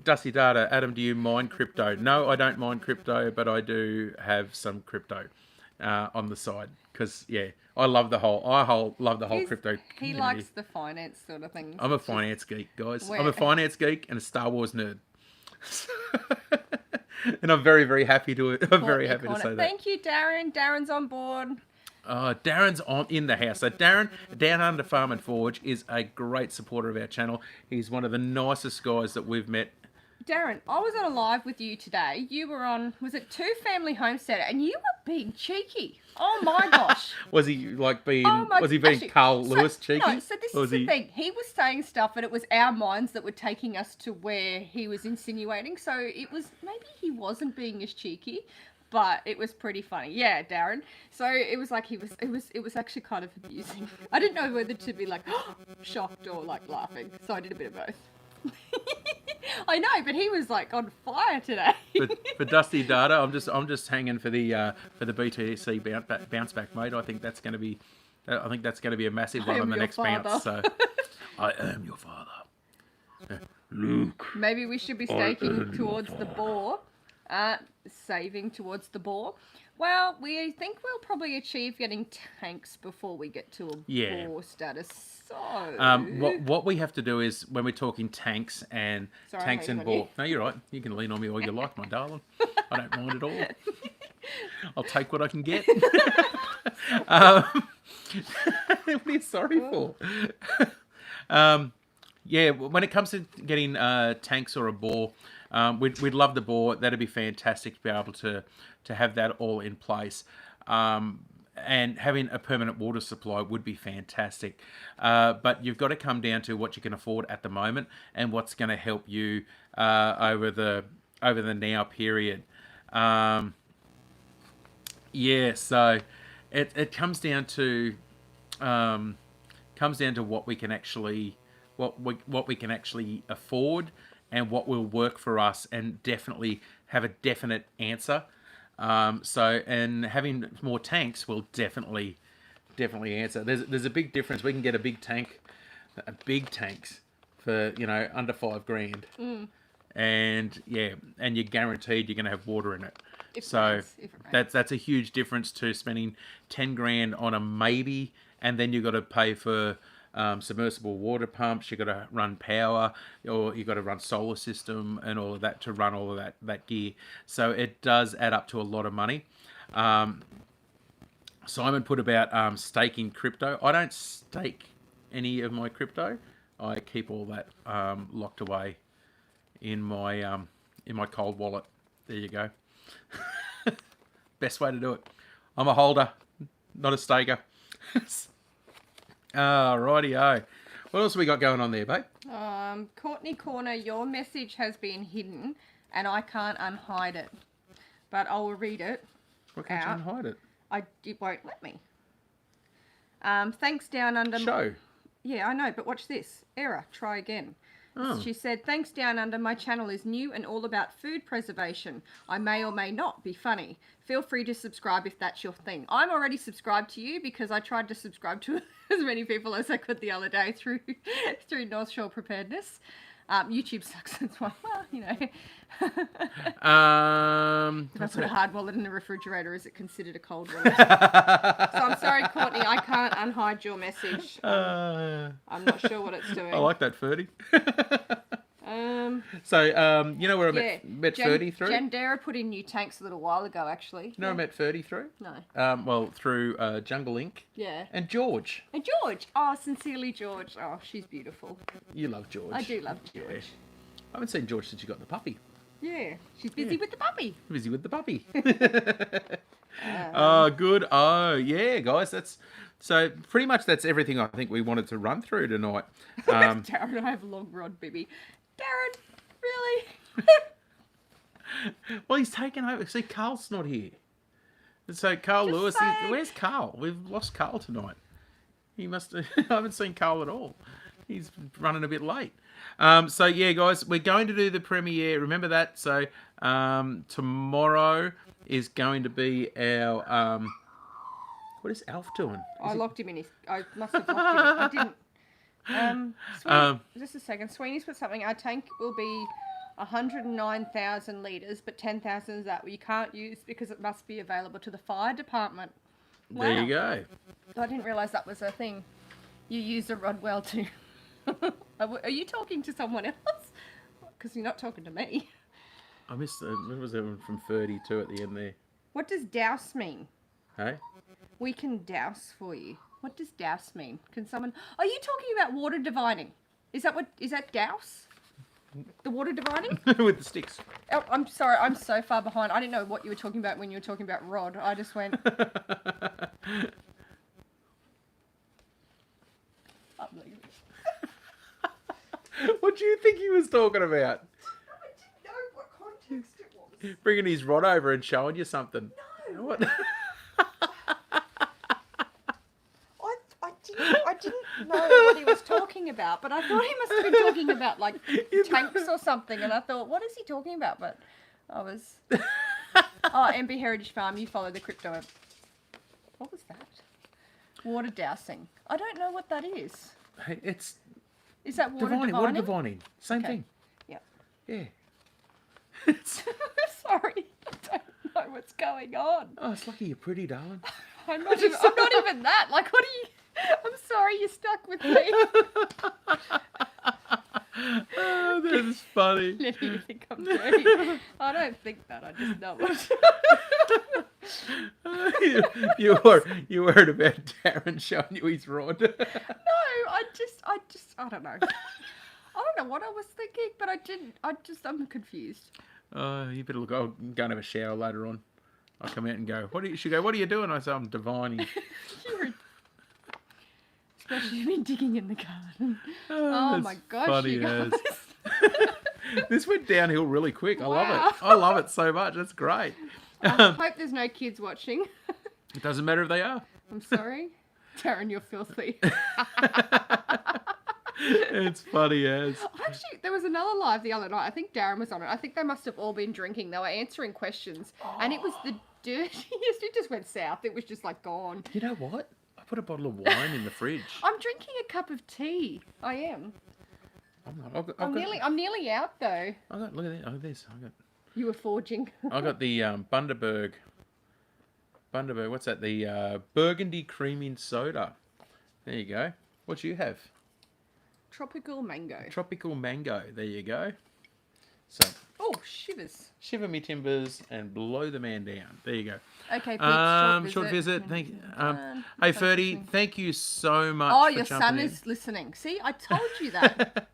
Dusty Data, Adam, do you mine crypto? No, I don't mine crypto, but I do have some crypto on the side because, yeah, I love the whole crypto community. He likes the finance sort of things. I'm a finance geek, guys. I'm a finance geek and a Star Wars nerd. And I'm very, very happy to say that. Thank you, Darren. Darren's on board. Darren's in the house. So Darren, Down Under Farm and Forge, is a great supporter of our channel. He's one of the nicest guys that we've met. Darren, I was on a live with you today. You were on, was it Two Family Homestead? And you were being cheeky. Oh my gosh. Was he being Carl Lewis cheeky? No, so this is the thing. He was saying stuff and it was our minds that were taking us to where he was insinuating. So it was, maybe he wasn't being as cheeky, but it was pretty funny. Yeah, Darren. So it was like it was actually kind of amusing. I didn't know whether to be like shocked or like laughing. So I did a bit of both. I know, but he was like on fire today. For Dusty Data, I'm just hanging for the BTC bounce back, mate. I think that's going to be a massive one on the next bounce. So I am your father, Luke. Maybe we should be staking towards the boar, saving towards the boar. Well, we think we'll probably achieve getting tanks before we get to a boar status. So what we have to do is when we're talking tanks and boar. No, you're right. You can lean on me all you like, my darling. I don't mind at all. I'll take what I can get. What are you sorry for? Yeah, when it comes to getting tanks or a boar, we'd love the boar. That'd be fantastic to be able to have that all in place. And having a permanent water supply would be fantastic. But you've got to come down to what you can afford at the moment and what's going to help you over the now period. Yeah, so it comes down to what we can actually what we can actually afford and what will work for us, and definitely have a definite answer. And having more tanks will definitely answer. There's a big difference. We can get a big tanks for under $5,000, and you're guaranteed you're going to have water in it. If it rains. That's a huge difference to spending $10,000 on a maybe, and then you've got to pay for submersible water pumps. You've got to run power, or you've got to run solar system and all of that to run all of that gear. So it does add up to a lot of money. Simon put about staking crypto. I don't stake any of my crypto. I keep all that locked away in my cold wallet. There you go. Best way to do it. I'm a holder, not a staker. Rightio. What else have we got going on there, babe? Courtney Corner, your message has been hidden and I can't unhide it. But I will read it. Why can't you unhide it? It won't let me. Thanks down under... Show. Yeah, I know, but watch this. Error. Try again. Oh. She said, thanks down under, my channel is new and all about food preservation. I may or may not be funny. Feel free to subscribe if that's your thing. I'm already subscribed to you because I tried to subscribe to as many people as I could the other day through North Shore Preparedness. YouTube sucks as well. Well, If if I put a hard wallet in the refrigerator, is it considered a cold wallet? So I'm sorry, Courtney, I can't unhide your message. I'm not sure what it's doing. I like that, Ferdy. So, where I met Ferdy through? Jandera put in new tanks a little while ago, actually. I met Ferdy through? No. Through Jungle Inc. Yeah. And George. And George. Oh, sincerely, George. Oh, she's beautiful. You love George. I do love George. Yeah. I haven't seen George since you got the puppy. Yeah. She's busy with the puppy. Busy with the puppy. Oh, good. Oh, yeah, guys. So pretty much that's everything I think we wanted to run through tonight. Darren, I have a long rod, baby. Darren, really? Well, he's taken over. See, Carl's not here. So Carl Just Lewis, saying. where's Carl? We've lost Carl tonight. He must have, I haven't seen Carl at all. He's running a bit late. So yeah, guys, we're going to do the premiere. Remember that. So tomorrow is going to be our, what is Alf doing? I locked him in his... I must have locked him. I didn't. Sweeney, just a second. Sweeney's put something. Our tank will be 109,000 litres, but 10,000 is that you can't use because it must be available to the fire department. Wow. There you go. I didn't realise that was a thing. You use a rod well too. Are you talking to someone else? Because you're not talking to me. I missed, what was that one from 32 at the end there? What does douse mean? Hey? We can douse for you. What does douse mean? Can someone... Are you talking about water divining? Is that douse? The water divining? With the sticks. Oh, I'm sorry. I'm so far behind. I didn't know what you were talking about when you were talking about rod. I just went... I'm leaving. What do you think he was talking about? I didn't know what context it was. Bringing his rod over and showing you something. No. What? I didn't know what he was talking about, but I thought he must have been talking about like tanks or something, and I thought, what is he talking about? But I was... Oh, MB Heritage Farm, you follow the crypto app. What was that? Water dousing. I don't know what that is. Hey, it's Is that water divining. divining? Water divining. Same Okay. thing. Yeah. Yeah. Sorry, I don't know what's going on. Oh, it's lucky you're pretty, darling. I'm not even that. Like, what are you... I'm sorry you're stuck with me. Oh, that is funny. Let me think I'm dirty. I don't think that. I just know it. you worried about Darren showing you his rod. No, I don't know. I don't know what I was thinking, but I'm confused. You better look. I'll go and have a shower later on. I'll come out and go, what are you doing? I say, I'm divining. Especially me digging in the garden. Oh that's my gosh, funny you guys. This went downhill really quick. I love Wow. it. I love it so much. That's great. I hope there's no kids watching. It doesn't matter if they are. I'm sorry. Darren, you're filthy. It's funny as. Actually, there was another live the other night. I think Darren was on it. I think they must have all been drinking. They were answering questions, and it was the dirtiest. It just went south. It was just like gone. You know what? I put a bottle of wine in the fridge. I'm drinking a cup of tea. I am. I'm nearly out though. Look at this. You were forging. I got the Bundaberg. What's that? The Burgundy Creaming Soda. There you go. What do you have? Tropical mango. Tropical mango. There you go. So. Oh, shivers. Shiver me timbers and blow the man down. There you go. Okay, Pete, short visit. Thank you. Hey, Ferdy, thank you so much. Oh, for your jumping son in. is listening. See, I told you that.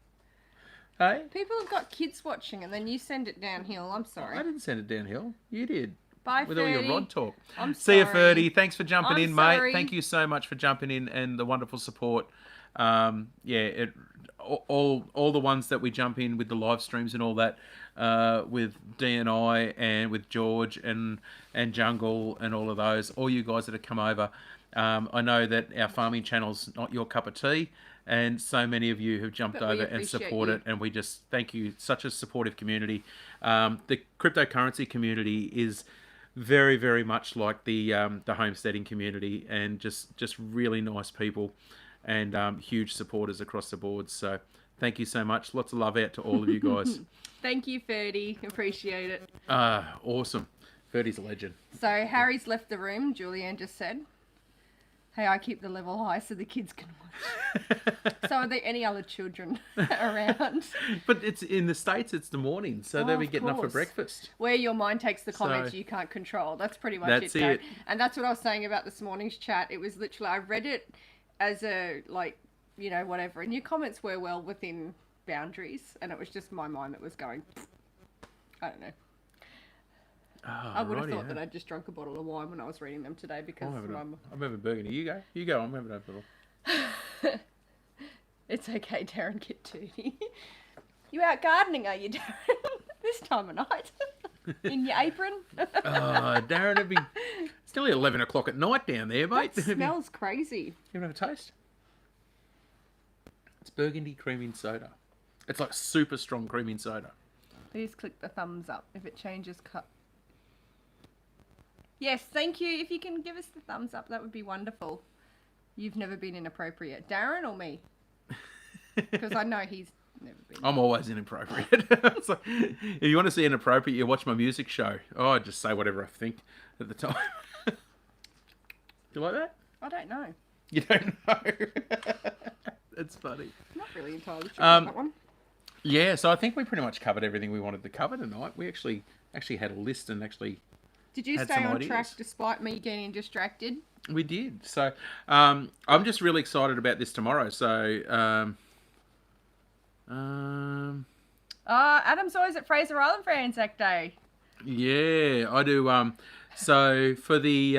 Hey? People have got kids watching, and then you send it downhill. I'm sorry. I didn't send it downhill. You did. Bye, With Ferdy. all your rod talk. I'm See you, sorry. Ferdy. Thanks for jumping I'm in, mate. sorry. Thank you so much for jumping in and the wonderful support. All the ones that we jump in with the live streams and all that, with DNI and with George and Jungle and all of those, all you guys that have come over. I know that our farming channel's not your cup of tea, and so many of you have jumped But we over and appreciate support you. it, and we just thank you. Such a supportive community. The cryptocurrency community is very, very much like the homesteading community, and just really nice people, and huge supporters across the board. So thank you so much. Lots of love out to all of you guys. Thank you, Ferdy. Appreciate it. Awesome. Ferdy's a legend. So Harry's left the room. Julianne just said, "Hey, I keep the level high so the kids can watch." So are there any other children around? But it's in the States, it's the morning, so they'll be of getting up for course. breakfast. Where your mind takes the comments So- you can't control. That's pretty much That's it, Darren. it. And that's what I was saying about this morning's chat. It was literally, I read it as a, like, you know, whatever. And your comments were well within boundaries. And it was just my mind that was going, I don't know. I would have thought that I'd just drunk a bottle of wine when I was reading them today because I'm having burgundy. You go. I'm having a bottle. it's okay, Darren, get tooty. You out gardening, are you, Darren? This time of night? In your apron? Darren, it's nearly 11 o'clock at night down there, mate. That smells crazy. You want to have a taste? It's burgundy creaming soda. It's like super strong creaming soda. Please click the thumbs up if it changes cut. Yes, thank you. If you can give us the thumbs up, that would be wonderful. You've never been inappropriate. Darren or me? Because I know he's never been. I'm always inappropriate. So, if you want to see inappropriate, you watch my music show. Oh, I just say whatever I think at the time. Do you like that? I don't know. You don't know. It's funny. I'm not really entirely sure about that one. Yeah, so I think we pretty much covered everything we wanted to cover tonight. We actually had a list and actually Did you had stay some on ideas. track despite me getting distracted? we did. So I'm just really excited about this tomorrow. So Adam's always at Fraser Island for Anzac Day. yeah, I do. So for the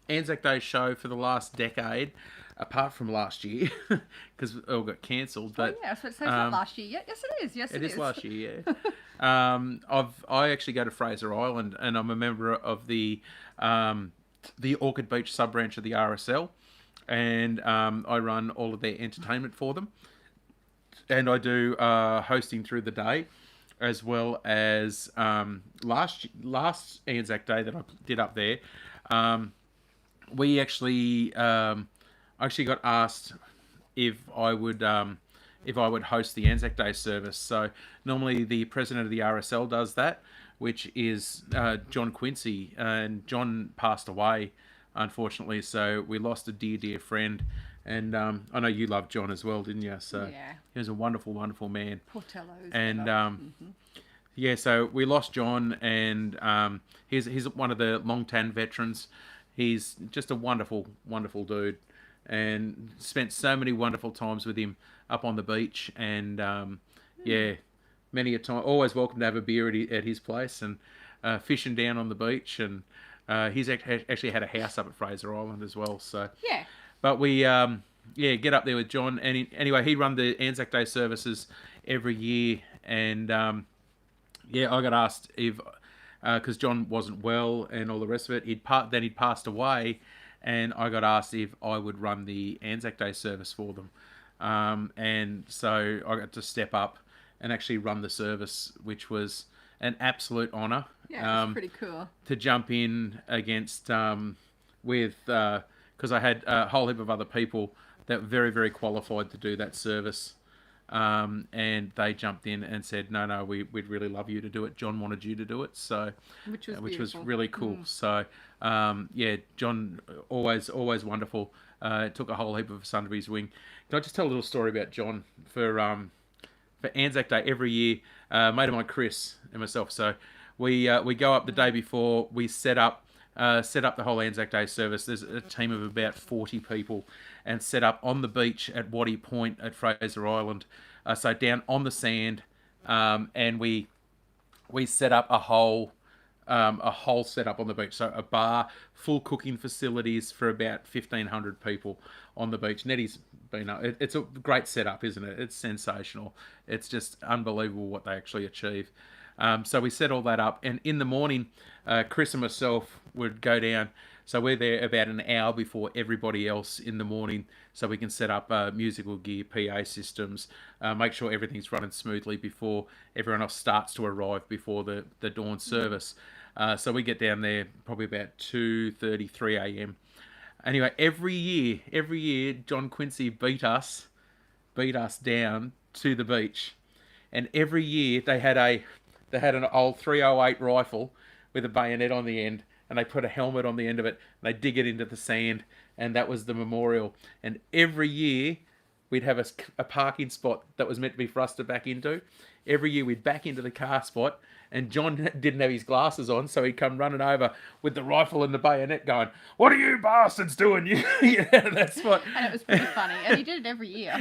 Anzac Day show for the last decade, apart from last year, because it all got cancelled. But Yeah, so it's not last year yet. Yes, it is. Yes, it is last year. Yeah. I actually go to Fraser Island, and I'm a member of the Orchid Beach sub branch of the RSL, and I run all of their entertainment for them, and I do hosting through the day, as well as last Anzac Day that I did up there. We actually I actually got asked if I would host the Anzac Day service. So normally the president of the RSL does that, which is John Quincy, and John passed away, unfortunately. So we lost a dear friend, and I know you loved John as well, didn't you? So Yeah. he was a wonderful man. Portello's. And yeah, so we lost John, and he's one of the Long Tan veterans. He's just a wonderful dude, and spent so many wonderful times with him up on the beach. And yeah, many a time, always welcome to have a beer at his place, and fishing down on the beach. And he's actually had a house up at Fraser Island as well. So Yeah. but we get up there with John, and anyway, he run the Anzac Day services every year, and yeah, I got asked if because John wasn't well and all the rest of it, he'd passed away, and I got asked if I would run the Anzac Day service for them. and so I got to step up and actually run the service, which was an absolute honour. Yeah, it's pretty cool. To jump in against with because I had a whole heap of other people that were very, very qualified to do that service. And they jumped in and said, no, we'd really love you to do it. John wanted you to do it, so which was really cool. So yeah, John always wonderful. Took a whole heap of us under his wing. Can I just tell a little story about John for Anzac Day every year? Mate of mine, Chris, and myself. So we go up the day before. We set up the whole Anzac Day service. There's a team of about 40 people, and set up on the beach at Waddy Point at Fraser Island. So down on the sand, and we set up a whole setup on the beach. So a bar, full cooking facilities for about 1,500 people on the beach. Nettie's been up. It's a great setup, isn't it? It's sensational. It's just unbelievable what they actually achieve. So we set all that up, and in the morning, Chris and myself would go down. So we're there about an hour before everybody else in the morning, so we can set up musical gear, PA systems, make sure everything's running smoothly before everyone else starts to arrive before the dawn service. So we get down there probably about 2:30, 3 a.m. Anyway, every year, John Quincy beat us down to the beach, and every year they had an old 308 rifle with a bayonet on the end, and they put a helmet on the end of it, and they dig it into the sand, and that was the memorial. And every year we'd have a parking spot that was meant to be for us to back into. Every year we'd back into the car spot, and John didn't have his glasses on, so he'd come running over with the rifle and the bayonet going, "What are you bastards doing?" Yeah, that's what. And it was pretty funny. And he did it every year.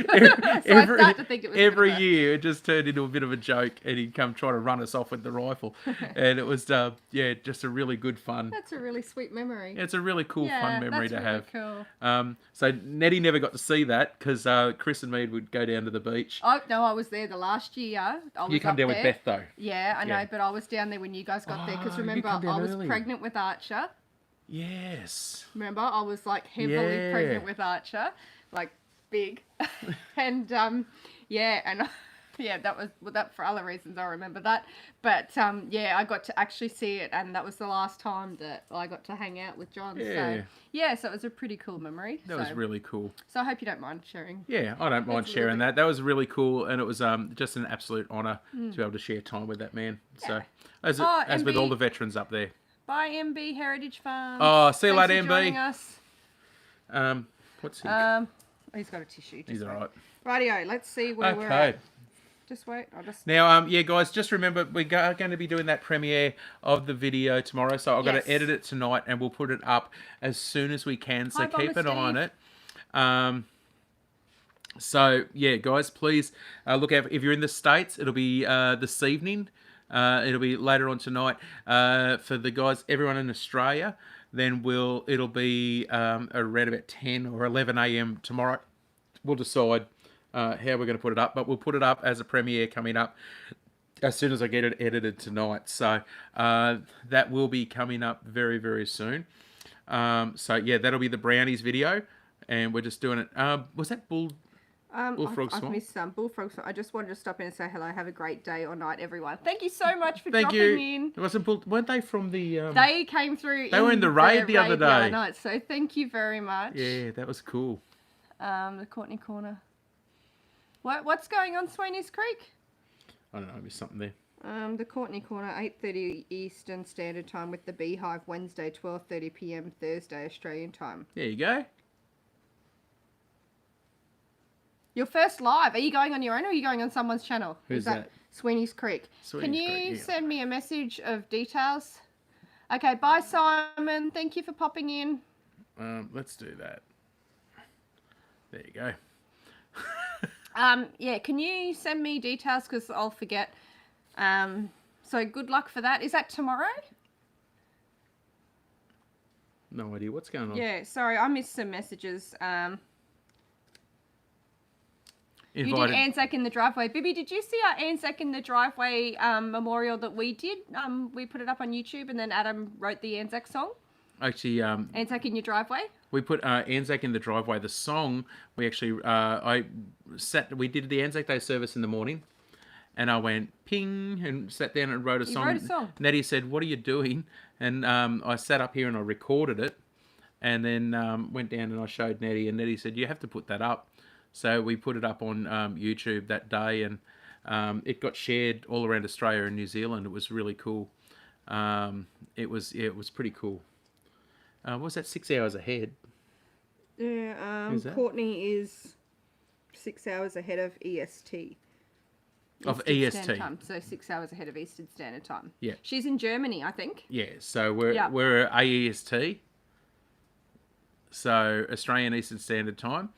So I start to think it was every year it just turned into a bit of a joke, and he'd come try to run us off with the rifle. And it was, just a really good fun. That's a really sweet memory. It's a really cool, fun memory to have. Cool. So Nettie never got to see that because Chris and me would go down to the beach. Oh, no, I was there the last year. You come down with Beth, though. Yeah, I know, but I was down there when you guys got there because remember, I was pregnant with Archer. Yes. Remember, I was like heavily pregnant with Archer, like big. And and that was that for other reasons I remember that. But I got to actually see it, and that was the last time that I got to hang out with John. Yeah. So it was a pretty cool memory. That was really cool. So I hope you don't mind sharing. Yeah, I don't mind sharing that. That was really cool, and it was just an absolute honour to be able to share time with that man. So as with all the veterans up there. Bye, MB Heritage Farms. Oh, see you later, MB. Joining us. What's he? He's got a tissue. He's all right. Rightio, let's see where we're at. Just wait. Now, guys, just remember we are going to be doing that premiere of the video tomorrow, so I've got to edit it tonight, and we'll put it up as soon as we can. So keep an eye on it. So yeah, guys, please look out. If you're in the States, it'll be this evening. It'll be later on tonight. For the guys, everyone in Australia, then it'll be around about 10 or 11 a.m. tomorrow. We'll decide how we're going to put it up, but we'll put it up as a premiere coming up as soon as I get it edited tonight. So that will be coming up very, very soon. So yeah, that'll be the brownies video, and we're just doing it. Was that Bullfrog Swamp? I've missed some Bullfrog Swamp. I just wanted to stop in and say hello. Have a great day or night, everyone. Thank you so much for dropping in. Weren't they from the? They came through. They were in the raid the other day. Night, so thank you very much. Yeah, that was cool. The Courtney Corner. What's going on, Sweeney's Creek? I don't know, there's something there. The Courtney Corner, 8:30 Eastern Standard Time with the Beehive, Wednesday, 12:30 p.m. Thursday, Australian time. There you go. Your first live. Are you going on your own or are you going on someone's channel? Who's that? Sweeney's Creek. Can you Creek, send me a message of details? Okay, bye, Simon. Thank you for popping in. Let's do that. There you go. Can you send me details because I'll forget. So good luck for that. Is that tomorrow? No idea what's going on. Yeah, sorry, I missed some messages. You did Anzac in the Driveway. Bibby, did you see our Anzac in the Driveway memorial that we did? We put it up on YouTube, and then Adam wrote the Anzac song. Actually, Anzac in your Driveway. We put Anzac in the driveway. The song we actually we did the Anzac Day service in the morning, and I went ping and sat down and wrote a song. wrote a song. Nettie said, "What are you doing?" And I sat up here and I recorded it, and then went down and I showed Nettie, and Nettie said, "You have to put that up." So we put it up on YouTube that day, and it got shared all around Australia and New Zealand. It was really cool. It was pretty cool. What was that, 6 hours ahead? Yeah, Who's that? Courtney is 6 hours ahead of EST. Of Eastern EST. Standard Time, so 6 hours ahead of Eastern Standard Time. Yeah. She's in Germany, I think. Yeah, so we're Yeah. we're AEST, so Australian Eastern Standard Time.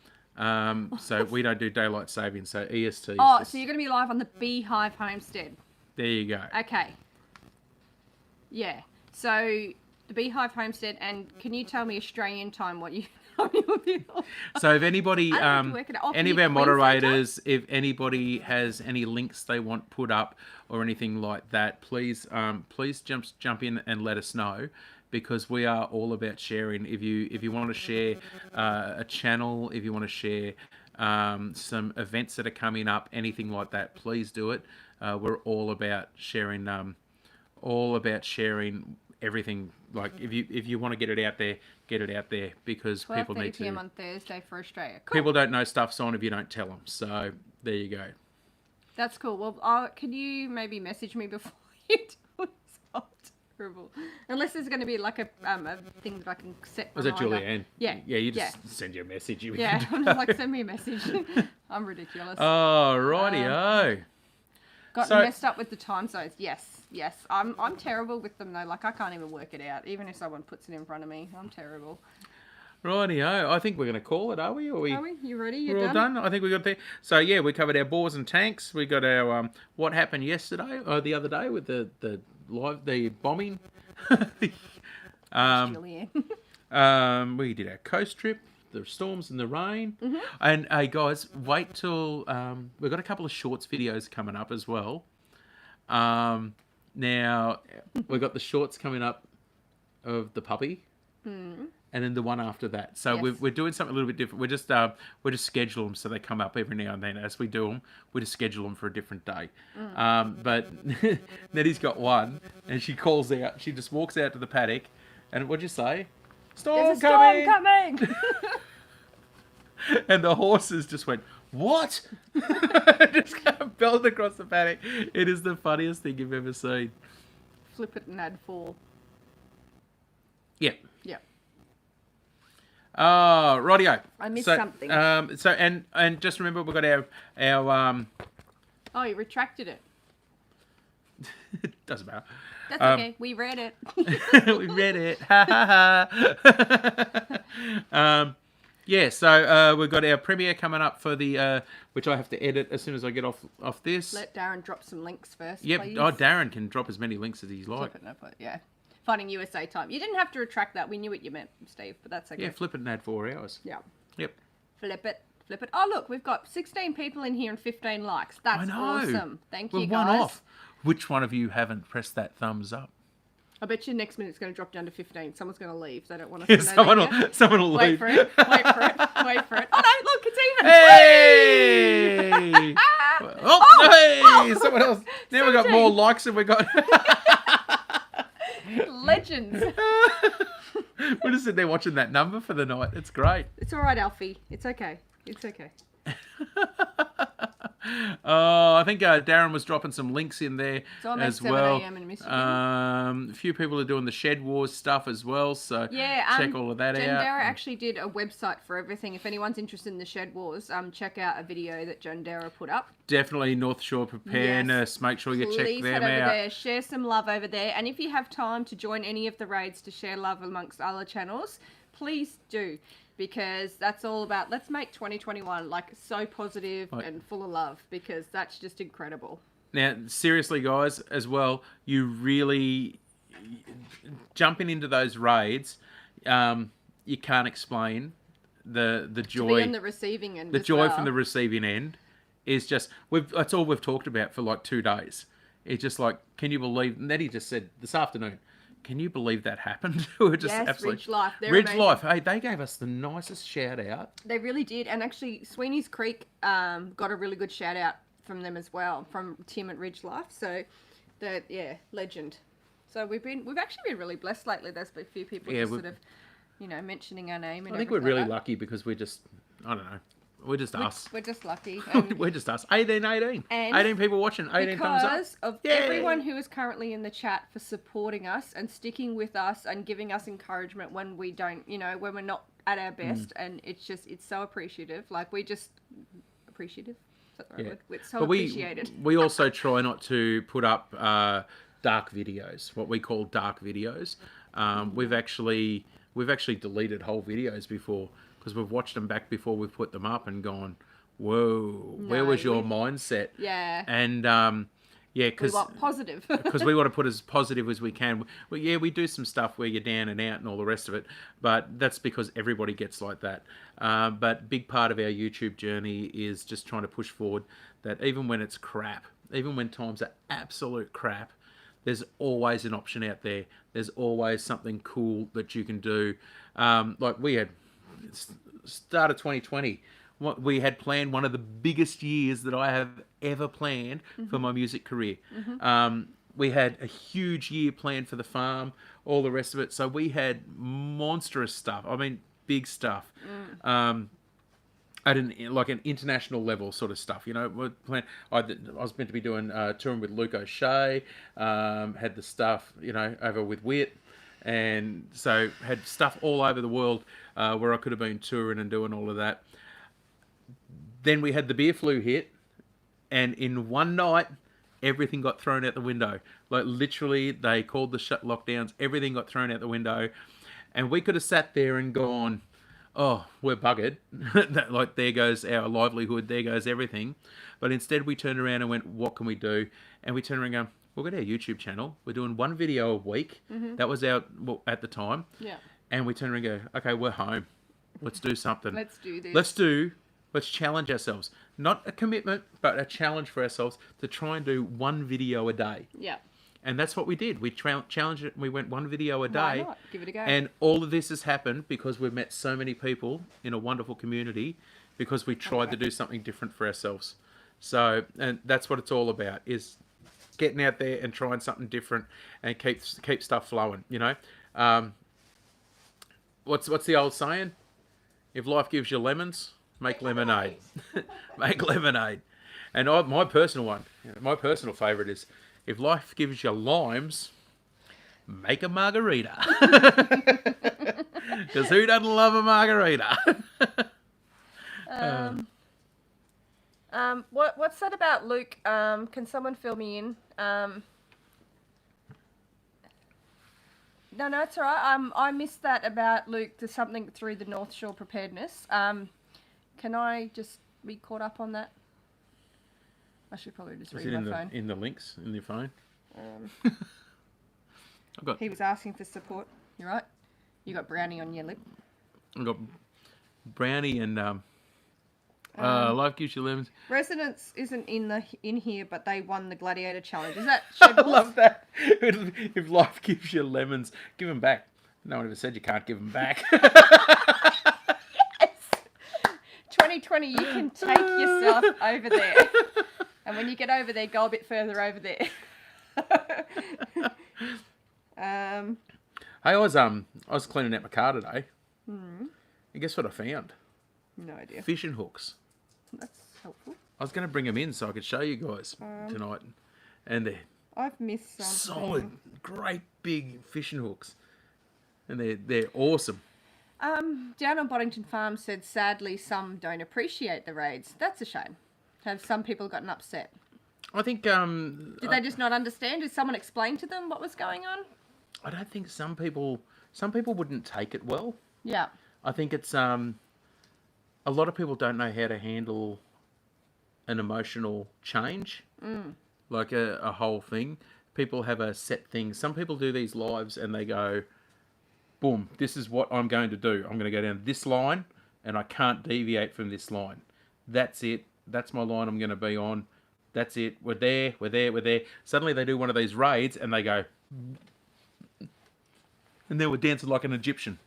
So we don't do daylight saving, so EST. Oh, so you're going to be live on the Beehive Homestead. There you go. Okay. Yeah. So the Beehive Homestead, and can you tell me Australian time what you? So if anybody, I don't have to work it out. Oh, any of can our you Queensland moderators, if anybody has any links they want put up or anything like that, please jump in and let us know, because we are all about sharing. If you want to share a channel, if you want to share some events that are coming up, anything like that, please do it. We're all about sharing. Everything. Like if you want to get it out there, because people 12:30 need p.m. to. on Thursday for Australia. Cool. People don't know stuff's on if you don't tell them. So there you go. That's cool. Well, can you maybe message me before you do it? So terrible. Unless there's going to be like a thing that I can set. Was it reminder. Julianne? Yeah. Yeah, you just send your message. Yeah, I'm just like, send me a message. I'm ridiculous. Oh, righty-o. Got so- messed up with the time zones. Yes. I'm terrible with them though. Like I can't even work it out. Even if someone puts it in front of me, I'm terrible. Righty-o. I think we're going to call it, are we? Or Are we? You ready? You we're all done? done? I think we got there. So, yeah, we covered our bores and tanks. We got our what happened yesterday, or the other day with the bombing. We did our coast trip, the storms and the rain. Mm-hmm. And, hey, guys, wait till... we've got a couple of shorts videos coming up as well. Now, we've got the shorts coming up of the puppy. And then the one after that. So Yes. we're doing something a little bit different. We're just schedule them so they come up every now and then. As we do them, we just schedule them for a different day. But Nettie's got one, and she calls out. She just walks out to the paddock, and what'd you say? Storm There's a storm coming! coming. And the horses just went, what? Just belled across the paddock. It is the funniest thing you've ever seen. Flip it and add 4. Yeah. Yeah. Oh, rightio. I missed so, something. So and just remember, we've got our Oh, you retracted it. it doesn't matter. That's okay. We read it. We read it. Ha ha ha. Yeah, so we've got our premiere coming up for the which I have to edit as soon as I get off this. Let Darren drop some links first, Yep. please. Oh, Darren can drop as many links as he's like. Flip it and add 4. Yeah. Finding USA time. You didn't have to retract that. We knew what you meant, Steve, but that's okay. Yeah, flip it and add 4 hours. Yeah. Yep. Flip it. Flip it. Oh, look, we've got 16 people in here and 15 likes. That's I know. awesome. Thank We're you, one guys. off. Which one of you haven't pressed that thumbs up? I bet you next minute it's going to drop down to 15. Someone's going to leave. They don't want us to know someone that yet. will Wait leave. for it. Wait for it. Wait for it. Oh, no, look, it's even. Hey! Oh, hey! Someone else. Now we've got 17. more likes than we got. Legends. We're just sitting there watching that number for the night. It's great. It's all right, Alfie. It's okay. It's okay. I think Darren was dropping some links in there So I'm at as 7 well. a.m. in Michigan. A few people are doing the Shed Wars stuff as well, so Yeah, check all of that Jen out. Dara actually did a website for everything. If anyone's interested in the Shed Wars, check out a video that Jen Dara put up. Definitely North Shore Preparedness. Make sure you Please check head them over out. there, share some love over there, and if you have time to join any of the raids to share love amongst other channels, please do, because that's all about, let's make 2021 like so positive and full of love, because that's just incredible. Now, seriously, guys, as well, you really jumping into those raids. You can't explain the joy. To be on the receiving end. The as joy well. from the receiving end is just that's all we've talked about for like 2 days. It's just like, can you believe? Nettie just said this afternoon, Can you believe that happened? We were just Yes, absolutely Ridge Life. They're Ridge amazing. Life. Hey, they gave us the nicest shout out. They really did. And actually, Sweeney's Creek got a really good shout out from them as well, from Tim at Ridge Life. So, yeah, legend. So we've actually been really blessed lately. There's been a few people Yeah, just sort of, mentioning our name. And I think we're everything really like that. lucky because we're just, I don't know, we're just us. We're just lucky. And We're just us. 18. And 18 people watching. 18 thumbs up. because of Yay! everyone who is currently in the chat for supporting us and sticking with us and giving us encouragement when we don't, when we're not at our best. And it's so appreciative. Like, we just appreciative. Is that the right Yeah. word? It's so But appreciated. we also try not to put up dark videos, what we call dark videos. We've actually deleted whole videos before because we've watched them back before we've put them up and gone, whoa, where was your mindset? Yeah. And yeah, We because want positive. we want to put as positive as we can. Well, yeah, we do some stuff where you're down and out and all the rest of it, but that's because everybody gets like that. But big part of our YouTube journey is just trying to push forward that even when it's crap, even when times are absolute crap, there's always an option out there. There's always something cool that you can do. Like we had start of 2020. We had planned one of the biggest years that I have ever planned for my music career. We had a huge year planned for the farm, all the rest of it. So we had monstrous stuff. I mean, big stuff. At an international level sort of stuff, I was meant to be doing touring with Luke O'Shea, had the stuff, over with Wit, and so had stuff all over the world where I could have been touring and doing all of that. Then we had the beer flu hit, and in one night, everything got thrown out the window. Like literally, they called the lockdowns. Everything got thrown out the window, and we could have sat there and gone, "Oh, we're buggered." Like there goes our livelihood. There goes everything. But instead, we turned around and went, "What can we do?" And we turned around and go, "We've got our YouTube channel. We're doing one video a week." That was at the time. Yeah. And we turned around and go, "Okay, we're home. Let's do something. Let's do this. Let's challenge ourselves. Not a commitment, but a challenge for ourselves to try and do one video a day." Yeah. And that's what we did. We challenged it. We went one video a Why day. not? Give it a go. And all of this has happened because we've met so many people in a wonderful community because we tried to do something different for ourselves. So, and that's what it's all about, is getting out there and trying something different and keep stuff flowing, What's the old saying? If life gives you lemons, make lemonade. Make lemonade. And my personal favourite is, if life gives you limes, make a margarita. Because who doesn't love a margarita? What's that about Luke? Can someone fill me in? No, it's all right. I missed that about Luke. There's something through the North Shore preparedness. Can I just be caught up on that? I should probably just Is read it my phone. in the links in your phone? He was asking for support. You right? You got brownie on your lip. I've got brownie and life gives you lemons. Residence isn't in here, but they won the Gladiator Challenge. Is that I Shed Wolf? love that. If life gives you lemons, give them back. No one ever said you can't give them back. 2020, you can take yourself over there. And when you get over there, go a bit further over there. Hey, I was cleaning out my car today. And guess what I found? No idea. Fishing hooks. That's helpful. I was going to bring them in so I could show you guys tonight. And they're I've missed something. solid, great big fishing hooks. And they're awesome. Down on Boddington Farm said, sadly, some don't appreciate the raids. That's a shame. Have some people gotten upset? I think Did they just not understand? Did someone explain to them what was going on? I don't think some people wouldn't take it well. Yeah. I think it's a lot of people don't know how to handle an emotional change, like a whole thing. People have a set thing. Some people do these lives and they go, boom, this is what I'm going to do. I'm going to go down this line and I can't deviate from this line. That's it. That's my line I'm going to be on. That's it. We're there. Suddenly they do one of these raids and they go, And then we're dancing like an Egyptian.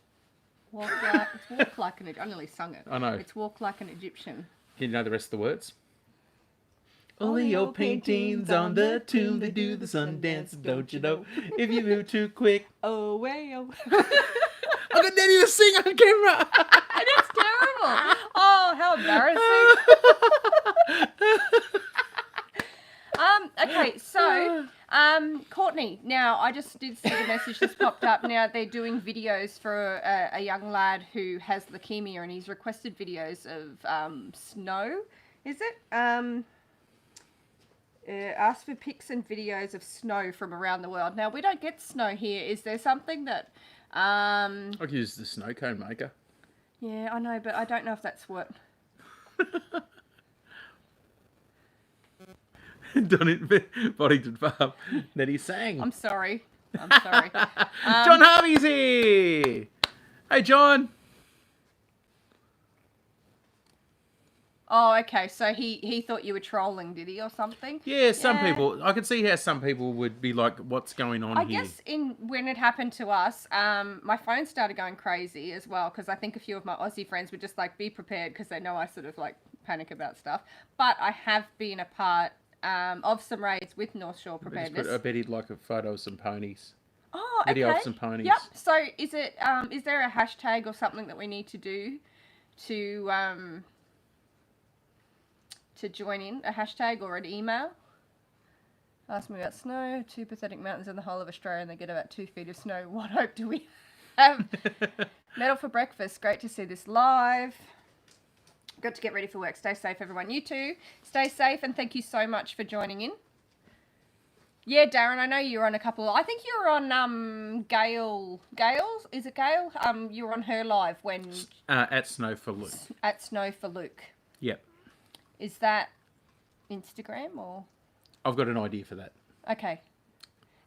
It's walk like an Egyptian. I nearly sung it. I know. It's walk like an Egyptian. Can you know the rest of the words? All the old paintings on the tomb, they do the sun dance, don't you know? If you move too quick. Oh, way, oh. I got Daddy to sing on camera. It's terrible. Oh, how embarrassing. Okay, so, Courtney, now I just did see the message that's popped up. Now they're doing videos for a young lad who has leukemia, and he's requested videos of snow, is it? Ask for pics and videos of snow from around the world. Now, we don't get snow here. Is there something that... I could use the snow cone maker. Yeah, I know, but I don't know if that's what... Boddington Farm. Then he sang. I'm sorry. I'm sorry. John Harvey's here. Hey, John. Oh, okay. So he thought you were trolling, did he, or something? Yeah, some people. I could see how some people would be like, "What's going on here?" I guess when it happened to us, my phone started going crazy as well, because I think a few of my Aussie friends were just like, "Be prepared," because they know I sort of like panic about stuff. But I have been a part of some raids with North Shore Preparedness. I bet he'd like a photo of some ponies. Oh, Video okay. of some ponies. Yep. So is there a hashtag or something that we need to do to join in? A hashtag or an email? Ask me about snow. 2 pathetic mountains in the whole of Australia, and they get about 2 feet of snow. What hope do we have? Medal for breakfast. Great to see this live. Got to get ready for work. Stay safe, everyone. You too. Stay safe, and thank you so much for joining in. Yeah, Darren, I know you were on a couple. I think you were on Gail's. Is it Gail? You were on her live when at Snow for Luke. At Snow for Luke. Yep. Is that Instagram or? I've got an idea for that. Okay.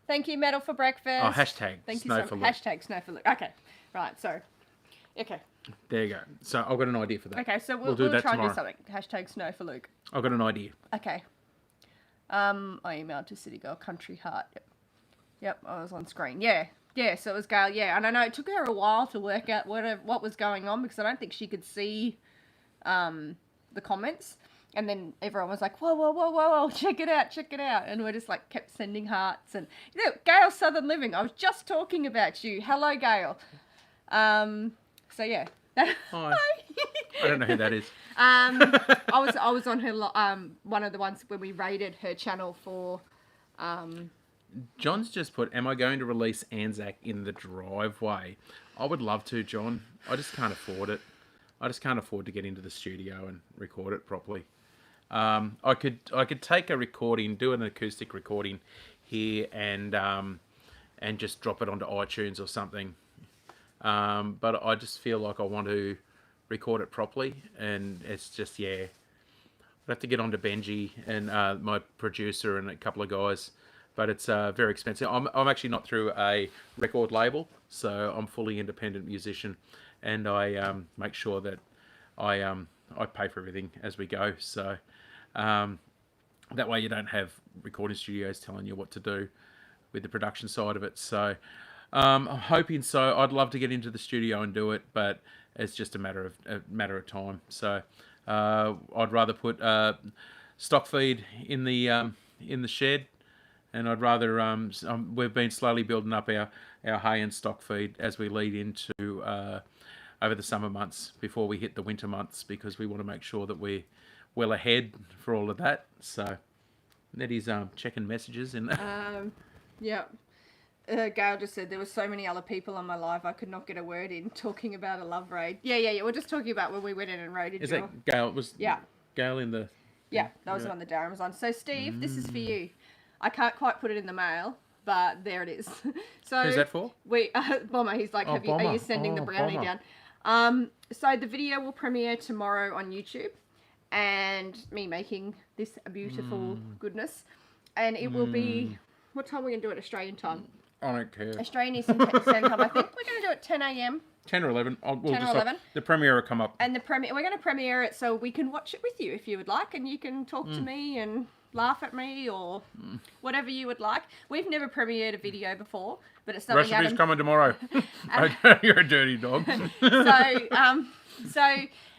Thank you, Medal for breakfast. Oh, hashtag Thank Snow you so for much. Luke. Hashtag Snow for Luke. Okay. Right. So. Okay. There you go. So I've got an idea for that. Okay. So we'll do that try tomorrow. and do something. Hashtag Snow for Luke. I've got an idea. Okay. I emailed to City Girl Country Heart. Yep, I was on screen. Yeah, so it was Gail, yeah. And I know it took her a while to work out what was going on, because I don't think she could see the comments. And then everyone was like, whoa, check it out. And we're just like kept sending hearts. And, Gail Southern Living, I was just talking about you. Hello, Gail. So, yeah. Hi. I don't know who that is. I was on her one of the ones when we raided her channel for John's just put, am I going to release Anzac in the driveway? I would love to, John. I just can't afford it. I just can't afford to get into the studio and record it properly. I could take a recording, do an acoustic recording here, and just drop it onto iTunes or something. But I just feel like I want to record it properly, and it's just, yeah. I'd have to get onto Benji and my producer and a couple of guys, but it's very expensive. I'm actually not through a record label, so I'm fully independent musician, and I make sure that I pay for everything as we go. So that way you don't have recording studios telling you what to do with the production side of it. So I'm hoping so. I'd love to get into the studio and do it, but it's just a matter of time. So I'd rather put stock feed in the shed, and I'd rather we've been slowly building up our hay and stock feed as we lead into over the summer months before we hit the winter months, because we want to make sure that we're well ahead for all of that. So Nettie's checking messages and yeah. Gail just said there were so many other people on my live I could not get a word in talking about a love raid. Yeah. We're just talking about when we went in and raided. Is that Gail? Gail in the? Yeah, that was the one that Darren was on. So Steve, this is for you. I can't quite put it in the mail, but there it is. So who's that for? Bomber. He's like, are you sending the brownie Bomber. down? So the video will premiere tomorrow on YouTube, and me making this beautiful goodness, and it will be. What time are we gonna do it? Australian time. I don't care. Australian Eastern Standard Time. I think we're going to do it 10 a.m. 10 or 11. 10 or 11. The premiere will come up. And we're going to premiere it so we can watch it with you if you would like, and you can talk to me and laugh at me or whatever you would like. We've never premiered a video before, but it's something Recipes Adam... coming tomorrow. You're a dirty dog. So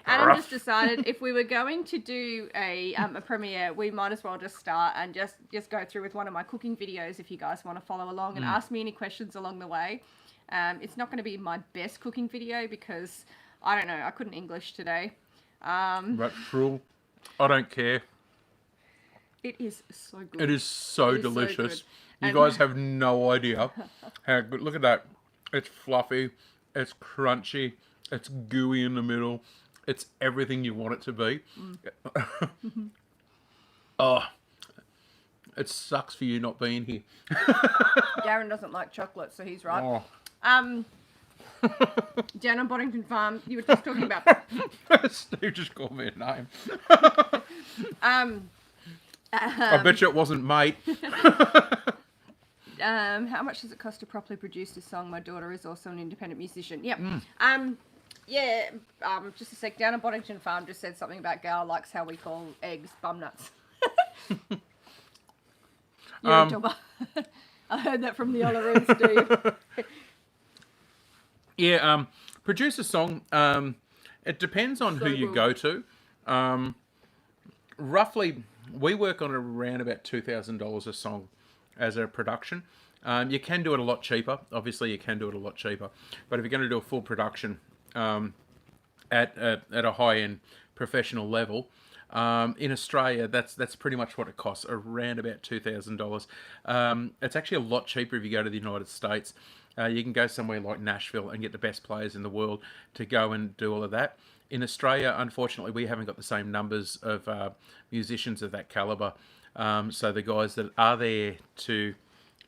Adam just decided if we were going to do a premiere, we might as well just start and just go through with one of my cooking videos if you guys want to follow along and ask me any questions along the way. It's not going to be my best cooking video because, I don't know, I couldn't English today. That's true. I don't care. It is so good. It is so It is so delicious. good. You guys have no idea how good. Look at that. It's fluffy. It's crunchy. It's gooey in the middle. It's everything you want it to be. Oh, it sucks for you not being here. Darren doesn't like chocolate, so he's right. Oh. Down on Boddington Farm, you were just talking about... Steve just called me a name. I bet you it wasn't mate. How much does it cost to properly produce a song? My daughter is also an independent musician. Yep. Just a sec. Down at Boddington Farm just said something about Gal likes how we call eggs bum nuts. You're a dogger. I heard that from the Ollaroo, Steve. Yeah, produce a song. It depends on who you go to. Roughly, we work on around about $2,000 a song as a production. You can do it a lot cheaper. Obviously, you can do it a lot cheaper. But if you're going to do a full production at a high-end professional level, in Australia, that's pretty much what it costs, around about $2,000. It's actually a lot cheaper if you go to the United States. You can go somewhere like Nashville and get the best players in the world to go and do all of that. In Australia, unfortunately, we haven't got the same numbers of musicians of that caliber. So the guys that are there to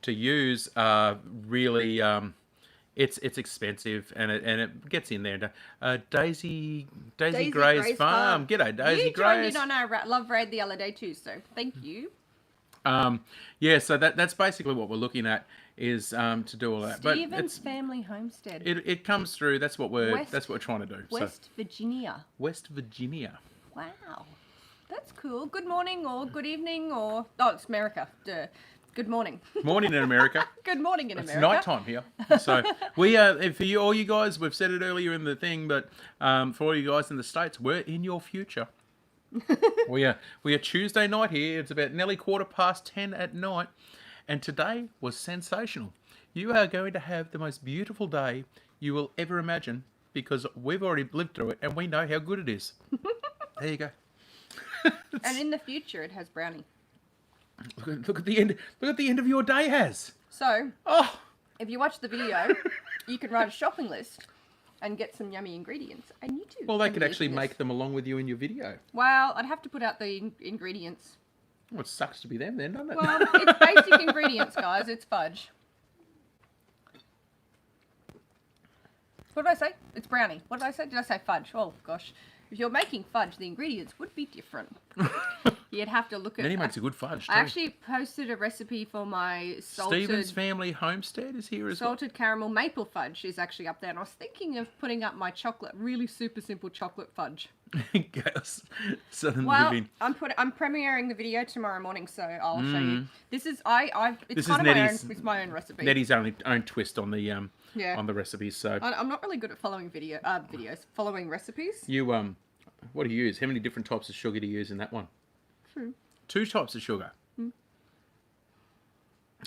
use are really it's expensive and it gets in there. Daisy Gray's Farm. G'day, Daisy You Grace. joined in on our Love Raid the other day too, so thank you. Yeah, so that's basically what we're looking at is to do all that. Stevens but it's, Family Homestead. it comes through. That's what we're trying to do. West Virginia. West Virginia. Wow, that's cool. Good morning or good evening or it's America. Duh. Good morning. Morning in America. Good morning in It's America. nighttime here. So we are, for you, all you guys, we've said it earlier in the thing, but for all you guys in the States, we're in your future. we are Tuesday night here. It's about nearly 10:15 at night. And today was sensational. You are going to have the most beautiful day you will ever imagine because we've already lived through it and we know how good it is. There you go. And in the future, it has brownie. Look at the end. Look at the end of your day has. So, Oh, if you watch the video, you can write a shopping list and get some yummy ingredients. And you too. well, they can could be actually using make this. them along with you in your video. Well, I'd have to put out the ingredients. Well, it sucks to be them then, doesn't it? Well, it's basic ingredients, guys. It's fudge. What did I say? It's brownie. What did I say? Did I say fudge? Oh, gosh. If you're making fudge, the ingredients would be different. You'd have to look at... Then he makes a good fudge too. I actually posted a recipe for my Stevens Family Homestead is here as well. salted caramel maple fudge is actually up there. And I was thinking of putting up my chocolate, really super simple chocolate fudge. Yes. Southern Well, living. I'm premiering the video tomorrow morning, so I'll show you. This is it's This kind is of Nettie's- my own recipe. Nettie's own twist on the Yeah. on the recipes. So I'm not really good at following following recipes. you what do you use? How many different types of sugar do you use in that one? 2 types of sugar.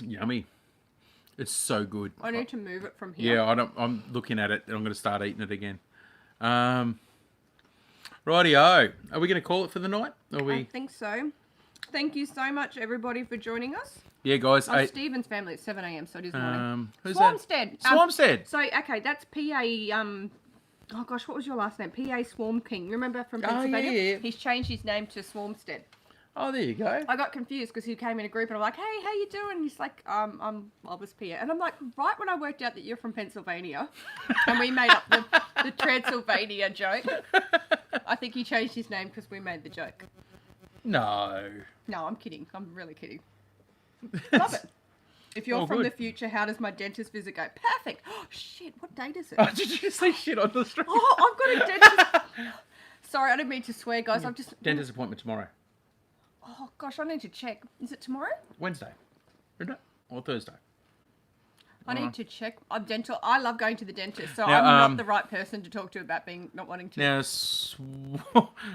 Yummy. It's so good. I need to move it from here. Yeah, I'm looking at it and I'm going to start eating it again. Rightio. Are we going to call it for the night? Are we? I think so. Thank you so much, everybody, for joining us. Yeah, guys. On Stephen's family at 7 a.m, so it is morning. Who's Swarmstead. that? Swarmstead. So, okay, that's PA, oh gosh, what was your last name? PA Swarm King. Remember from Pennsylvania? yeah. He's changed his name to Swarmstead. Oh, there you go. I got confused because he came in a group and I'm like, hey, how you doing? And he's like, I was PA. And I'm like, right when I worked out that you're from Pennsylvania and we made up the Transylvania joke, I think he changed his name because we made the joke. No. No, I'm kidding. I'm really kidding. Love it. If you're Oh, from good. the future, how does my dentist visit go? Perfect. Oh, shit. What date is it? Oh, did you say shit on the street? Oh, I've got a dentist. Sorry, I didn't mean to swear, guys. I'm just... Dentist appointment tomorrow. Oh gosh, I need to check. Is it tomorrow? Wednesday, isn't it? Or Thursday? I need to check. I'm dental. I love going to the dentist, so Now, I'm not the right person to talk to about being not wanting to. Now,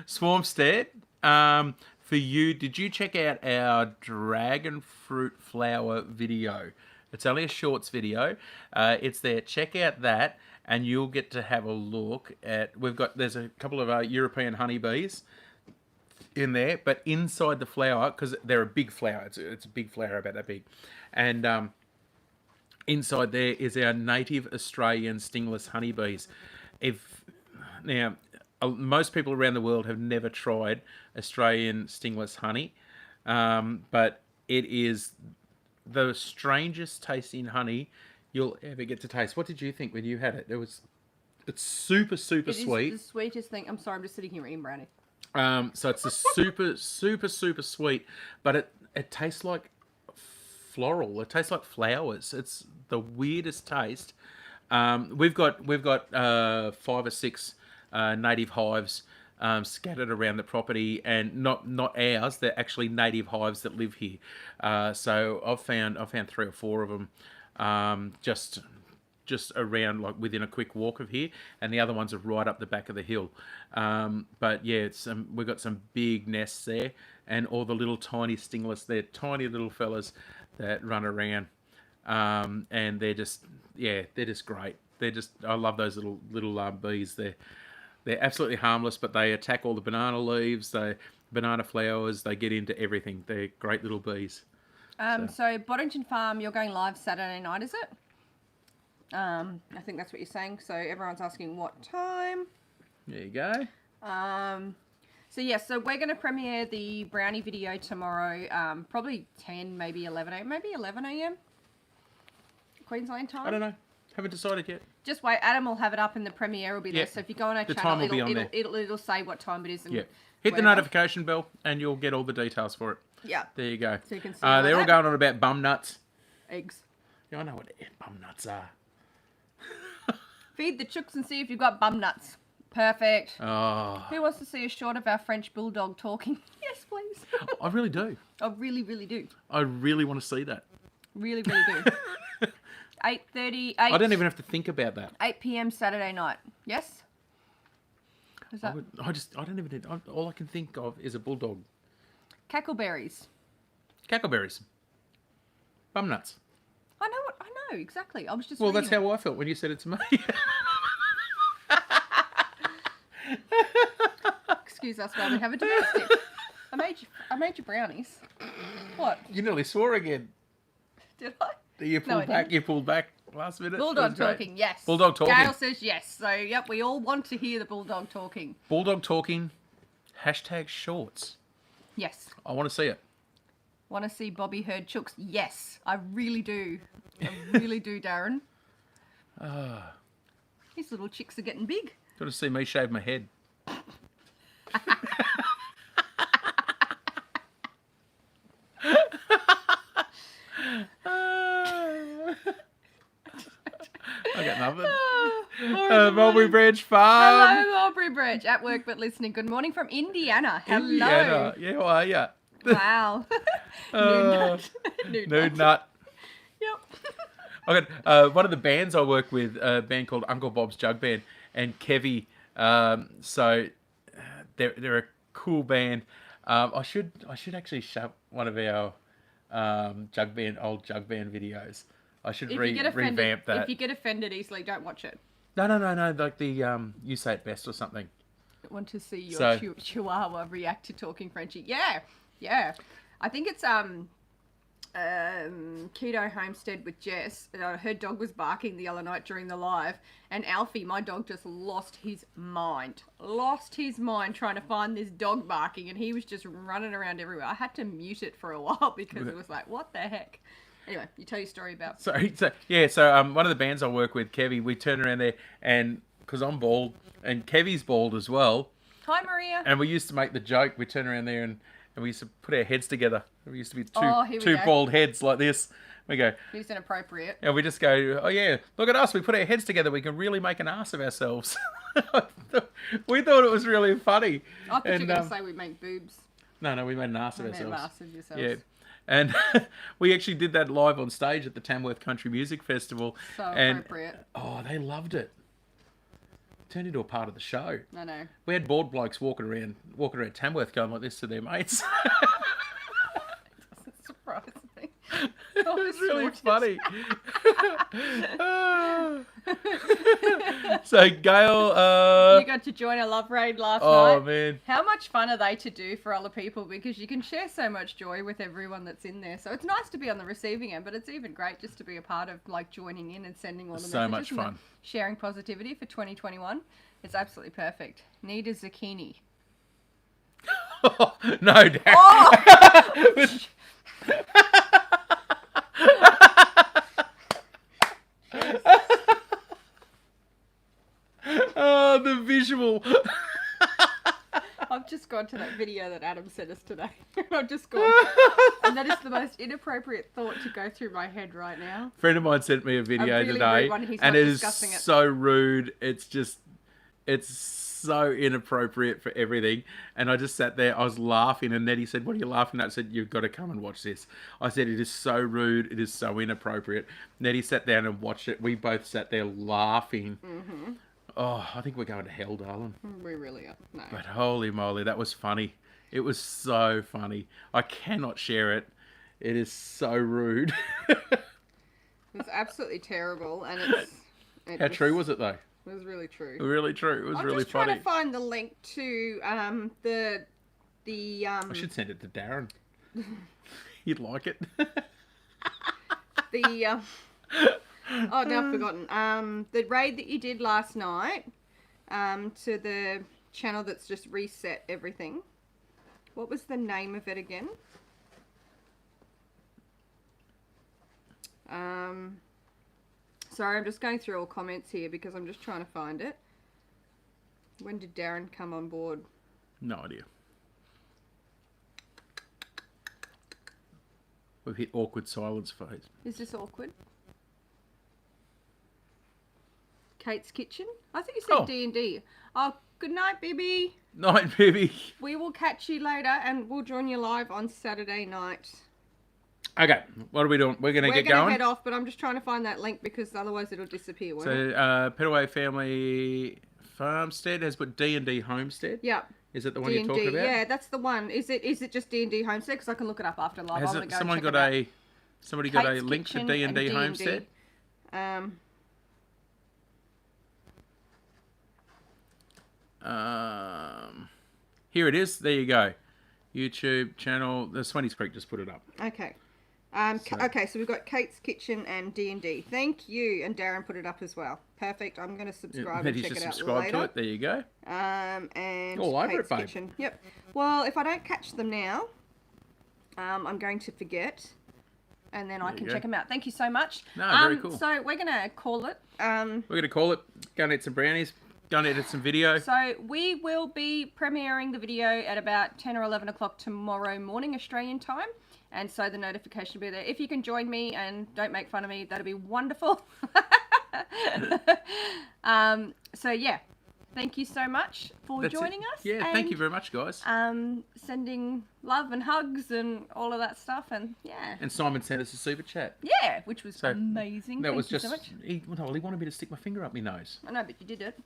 Swarmstead, for you, did you check out our dragon fruit flower video? It's only a shorts video. It's there. Check out that, and you'll get to have a look at. There's a couple of European honeybees in there, but inside the flower, because they're a big flower. It's a big flower, about that big, and inside there is our native Australian stingless honeybees. Now, most people around the world have never tried Australian stingless honey, but it is the strangest tasting honey you'll ever get to taste. What did you think when you had it? It's super, super sweet. It's the sweetest thing. I'm sorry, I'm just sitting here eating brownie. So it's a super, super, super sweet, but it tastes like floral. It tastes like flowers. It's the weirdest taste. We've got 5 or 6 native hives scattered around the property, and not ours. They're actually native hives that live here. So I've found 3 or 4 of them just around, like within a quick walk of here, and the other ones are right up the back of the hill. But yeah, we've got some big nests there, and all the little tiny stingless. They're tiny little fellas that run around, and they're just great. I love those little bees. They're absolutely harmless, but they attack all the banana leaves, the banana flowers. They get into everything. They're great little bees. So Boddington Farm, you're going live Saturday night, is it? I think that's what you're saying. So everyone's asking what time. There you go. So we're going to premiere the brownie video tomorrow, probably 10, maybe 11 a.m. Maybe 11 a.m. Queensland time. I don't know. Haven't decided yet. Just wait. Adam will have it up and the premiere will be there. So if you go on our channel, time will be on there. It'll say what time it is. And hit the notification bell and you'll get all the details for it. Yeah. There you go. So you can see they're all going on about bum nuts. Eggs. Yeah, I know what bum nuts are. Feed the chooks and see if you've got bum nuts. Perfect. Oh. Who wants to see a shot of our French bulldog talking? Yes, please. I really do. I really, really do. I really want to see that. Really, really do. 8:30. I don't even have to think about that. 8 p.m. Saturday night. Yes? Is that? I don't even. All I can think of is a bulldog. Cackleberries. Cackleberries. Bum nuts. I know exactly. I was just. Well, that's reading how I felt when you said it to me. Excuse us while we have a domestic. I made you brownies. What? You nearly swore again. Did I? You pulled back last minute. Bulldog talking, yes. Bulldog talking. Gail says yes. So, yep, we all want to hear the bulldog talking. Bulldog talking. #shorts. Yes. I want to see it. Want to see Bobby herd chooks? Yes, I really do. I really do, Darren. These little chicks are getting big. Got to see me shave my head. I got nothing. Mulberry Branch Farm. Hello, Mulberry Branch. At work but listening. Good morning from Indiana. Hello. Indiana. Yeah, how are ya? Wow. Nude nut. Nude nut. Yep. I got one of the bands I work with, a band called Uncle Bob's Jug Band, and Kevy. They're a cool band. I should actually shove one of our old Jug Band videos. I should revamp that. If you get offended easily, don't watch it. No. Like the You Say It Best or something. I want to see your chihuahua react to talking Frenchie. Yeah. I think it's Keto Homestead with Jess. Her dog was barking the other night during the live, and Alfie, my dog, just lost his mind trying to find this dog barking, and he was just running around everywhere. I had to mute it for a while because it was like, what the heck? Anyway, you tell your story about. So one of the bands I work with, Kevy, we turn around there, and because I'm bald and Kevy's bald as well. Hi, Maria. And we used to make the joke. We turn around there and we used to put our heads together. We used to be two bald heads like this. We go. He's inappropriate. And we just go, oh yeah, look at us. We put our heads together. We can really make an ass of ourselves. We thought it was really funny. I thought you were going to say we make boobs. No, we made an ass of I made an ourselves. ass of yourselves. Yeah. And we actually did that live on stage at the Tamworth Country Music Festival. So and appropriate. oh, they loved it. Turned into a part of the show. I know. We had bored blokes walking around Tamworth going like this to their mates. Doesn't surprise me. It was really funny. So Gail, You got to join a love raid last oh night. man, How much fun are they to do for other people? Because you can share so much joy with everyone that's in there. So it's nice to be on the receiving end, but it's even great just to be a part of like joining in and sending all the So messages much and fun. sharing positivity for 2021. It's absolutely perfect. Need a zucchini. no, Dad. Oh! Oh, the visual. I've just gone to that video that Adam sent us today. I've just gone, and that is the most inappropriate thought to go through my head right now. A friend of mine sent me a video really today, rude one, he's and not it is discussing it. so rude. It's so inappropriate for everything. And I just sat there, I was laughing, and Nettie said, "What are you laughing at?" I said, "You've got to come and watch this." I said, "It is so rude. It is so inappropriate." Nettie sat down and watched it. We both sat there laughing. Mm-hmm. Oh, I think we're going to hell, darling. We really are. No. But holy moly, that was funny. It was so funny. I cannot share it. It is so rude. It was absolutely terrible, and How true was it though? It was really true. Really true. It was I'm really just trying funny. to find the link to the I should send it to Darren. He'd like it. the oh, now I've forgotten. The raid that you did last night to the channel that's just reset everything. What was the name of it again? Sorry, I'm just going through all comments here because I'm just trying to find it. When did Darren come on board? No idea. We've hit awkward silence phase. Is this awkward? Kate's Kitchen? I think you said Oh. D&D. Oh, good night, Bibby. Night, baby. We will catch you later and we'll join you live on Saturday night. Okay, what are we doing? We're going to We're get going to going. head off, but I'm just trying to find that link because otherwise it'll disappear, won't it? So, Petaway Family Farmstead has put D&D Homestead. Yeah. Is it the one D&D. you're talking about? Yeah, that's the one. Is it just D&D Homestead? Because I can look it up after live. Has I'm gonna go someone and check got it out. somebody got a Kate's link to Kitchen D&D and D&D. Homestead? Here it is. There you go. YouTube channel. The Swannies Creek just put it up. Okay. Okay, so we've got Kate's Kitchen and D&D. Thank you. And Darren put it up as well. Perfect. I'm going to subscribe and He's check just it out subscribed later. to it. There you go. And All over Kate's it, babe. Kitchen. Yep. Well, if I don't catch them now, I'm going to forget. And then I There you can go. check them out. Thank you so much. No, very cool. So we're going to call it. We're going to call it. Go and eat some brownies. Go and edit some video. So we will be premiering the video at about 10 or 11 o'clock tomorrow morning Australian time. And so the notification will be there. If you can join me and don't make fun of me, that'd be wonderful. So yeah, thank you so much for That's it. joining us. Yeah, and, thank you very much, guys. Sending love and hugs and all of that stuff. And yeah. And Simon sent us a super chat. Yeah, which was So, amazing. That Thank was you just. so much. He wanted me to stick my finger up my nose. I know, but you did it.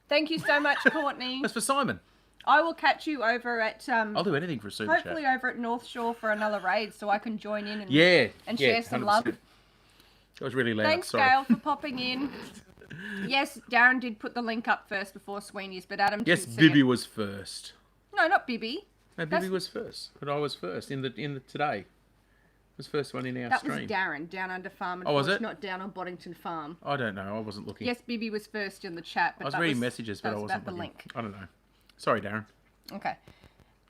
Thank you so much, Courtney. That's for Simon. I will catch you over at I'll do anything for a super hopefully chat. over at North Shore for another raid so I can join in and, Yeah. and yeah, share some 100%. love. That was really loud. Thanks, Sorry. Gail, for popping in. Yes, Darren did put the link up first before Sweeney's, but Adam Yes, didn't see Bibby it. was first. No, not Bibby. No, That's- Bibby was first, but I was first in the today. Was first one in our That stream. was Darren, down under Farm and Oh, was Forge, it? not down on Boddington Farm. I don't know. I wasn't looking. Yes, Bibby was first in the chat, but I was that reading messages, but that I was wasn't about the looking. link. I don't know. Sorry, Darren. Okay.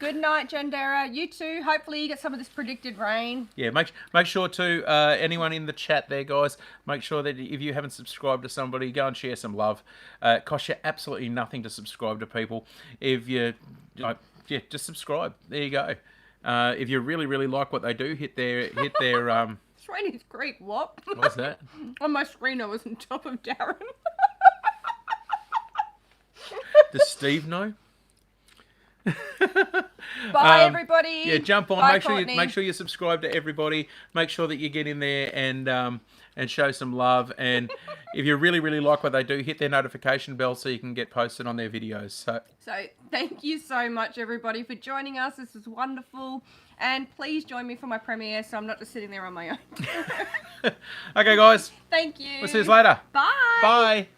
Good night, Jandera. You too. Hopefully you get some of this predicted rain. Yeah, make sure to anyone in the chat there, guys. Make sure that if you haven't subscribed to somebody, go and share some love. It costs you absolutely nothing to subscribe to people. If you, just subscribe. There you go. If you really like what they do, hit their Sweeney's Creek, what? what's that? On my screen I was on top of Darren. Does Steve know? Bye, everybody. Yeah, jump on. Bye, Make Courtney. sure you subscribe to everybody. Make sure that you get in there and show some love. And if you really, really like what they do, hit their notification bell so you can get posted on their videos. So thank you so much, everybody, for joining us. This was wonderful. And please join me for my premiere so I'm not just sitting there on my own. okay, guys. Thank you. We'll see you later. Bye. Bye.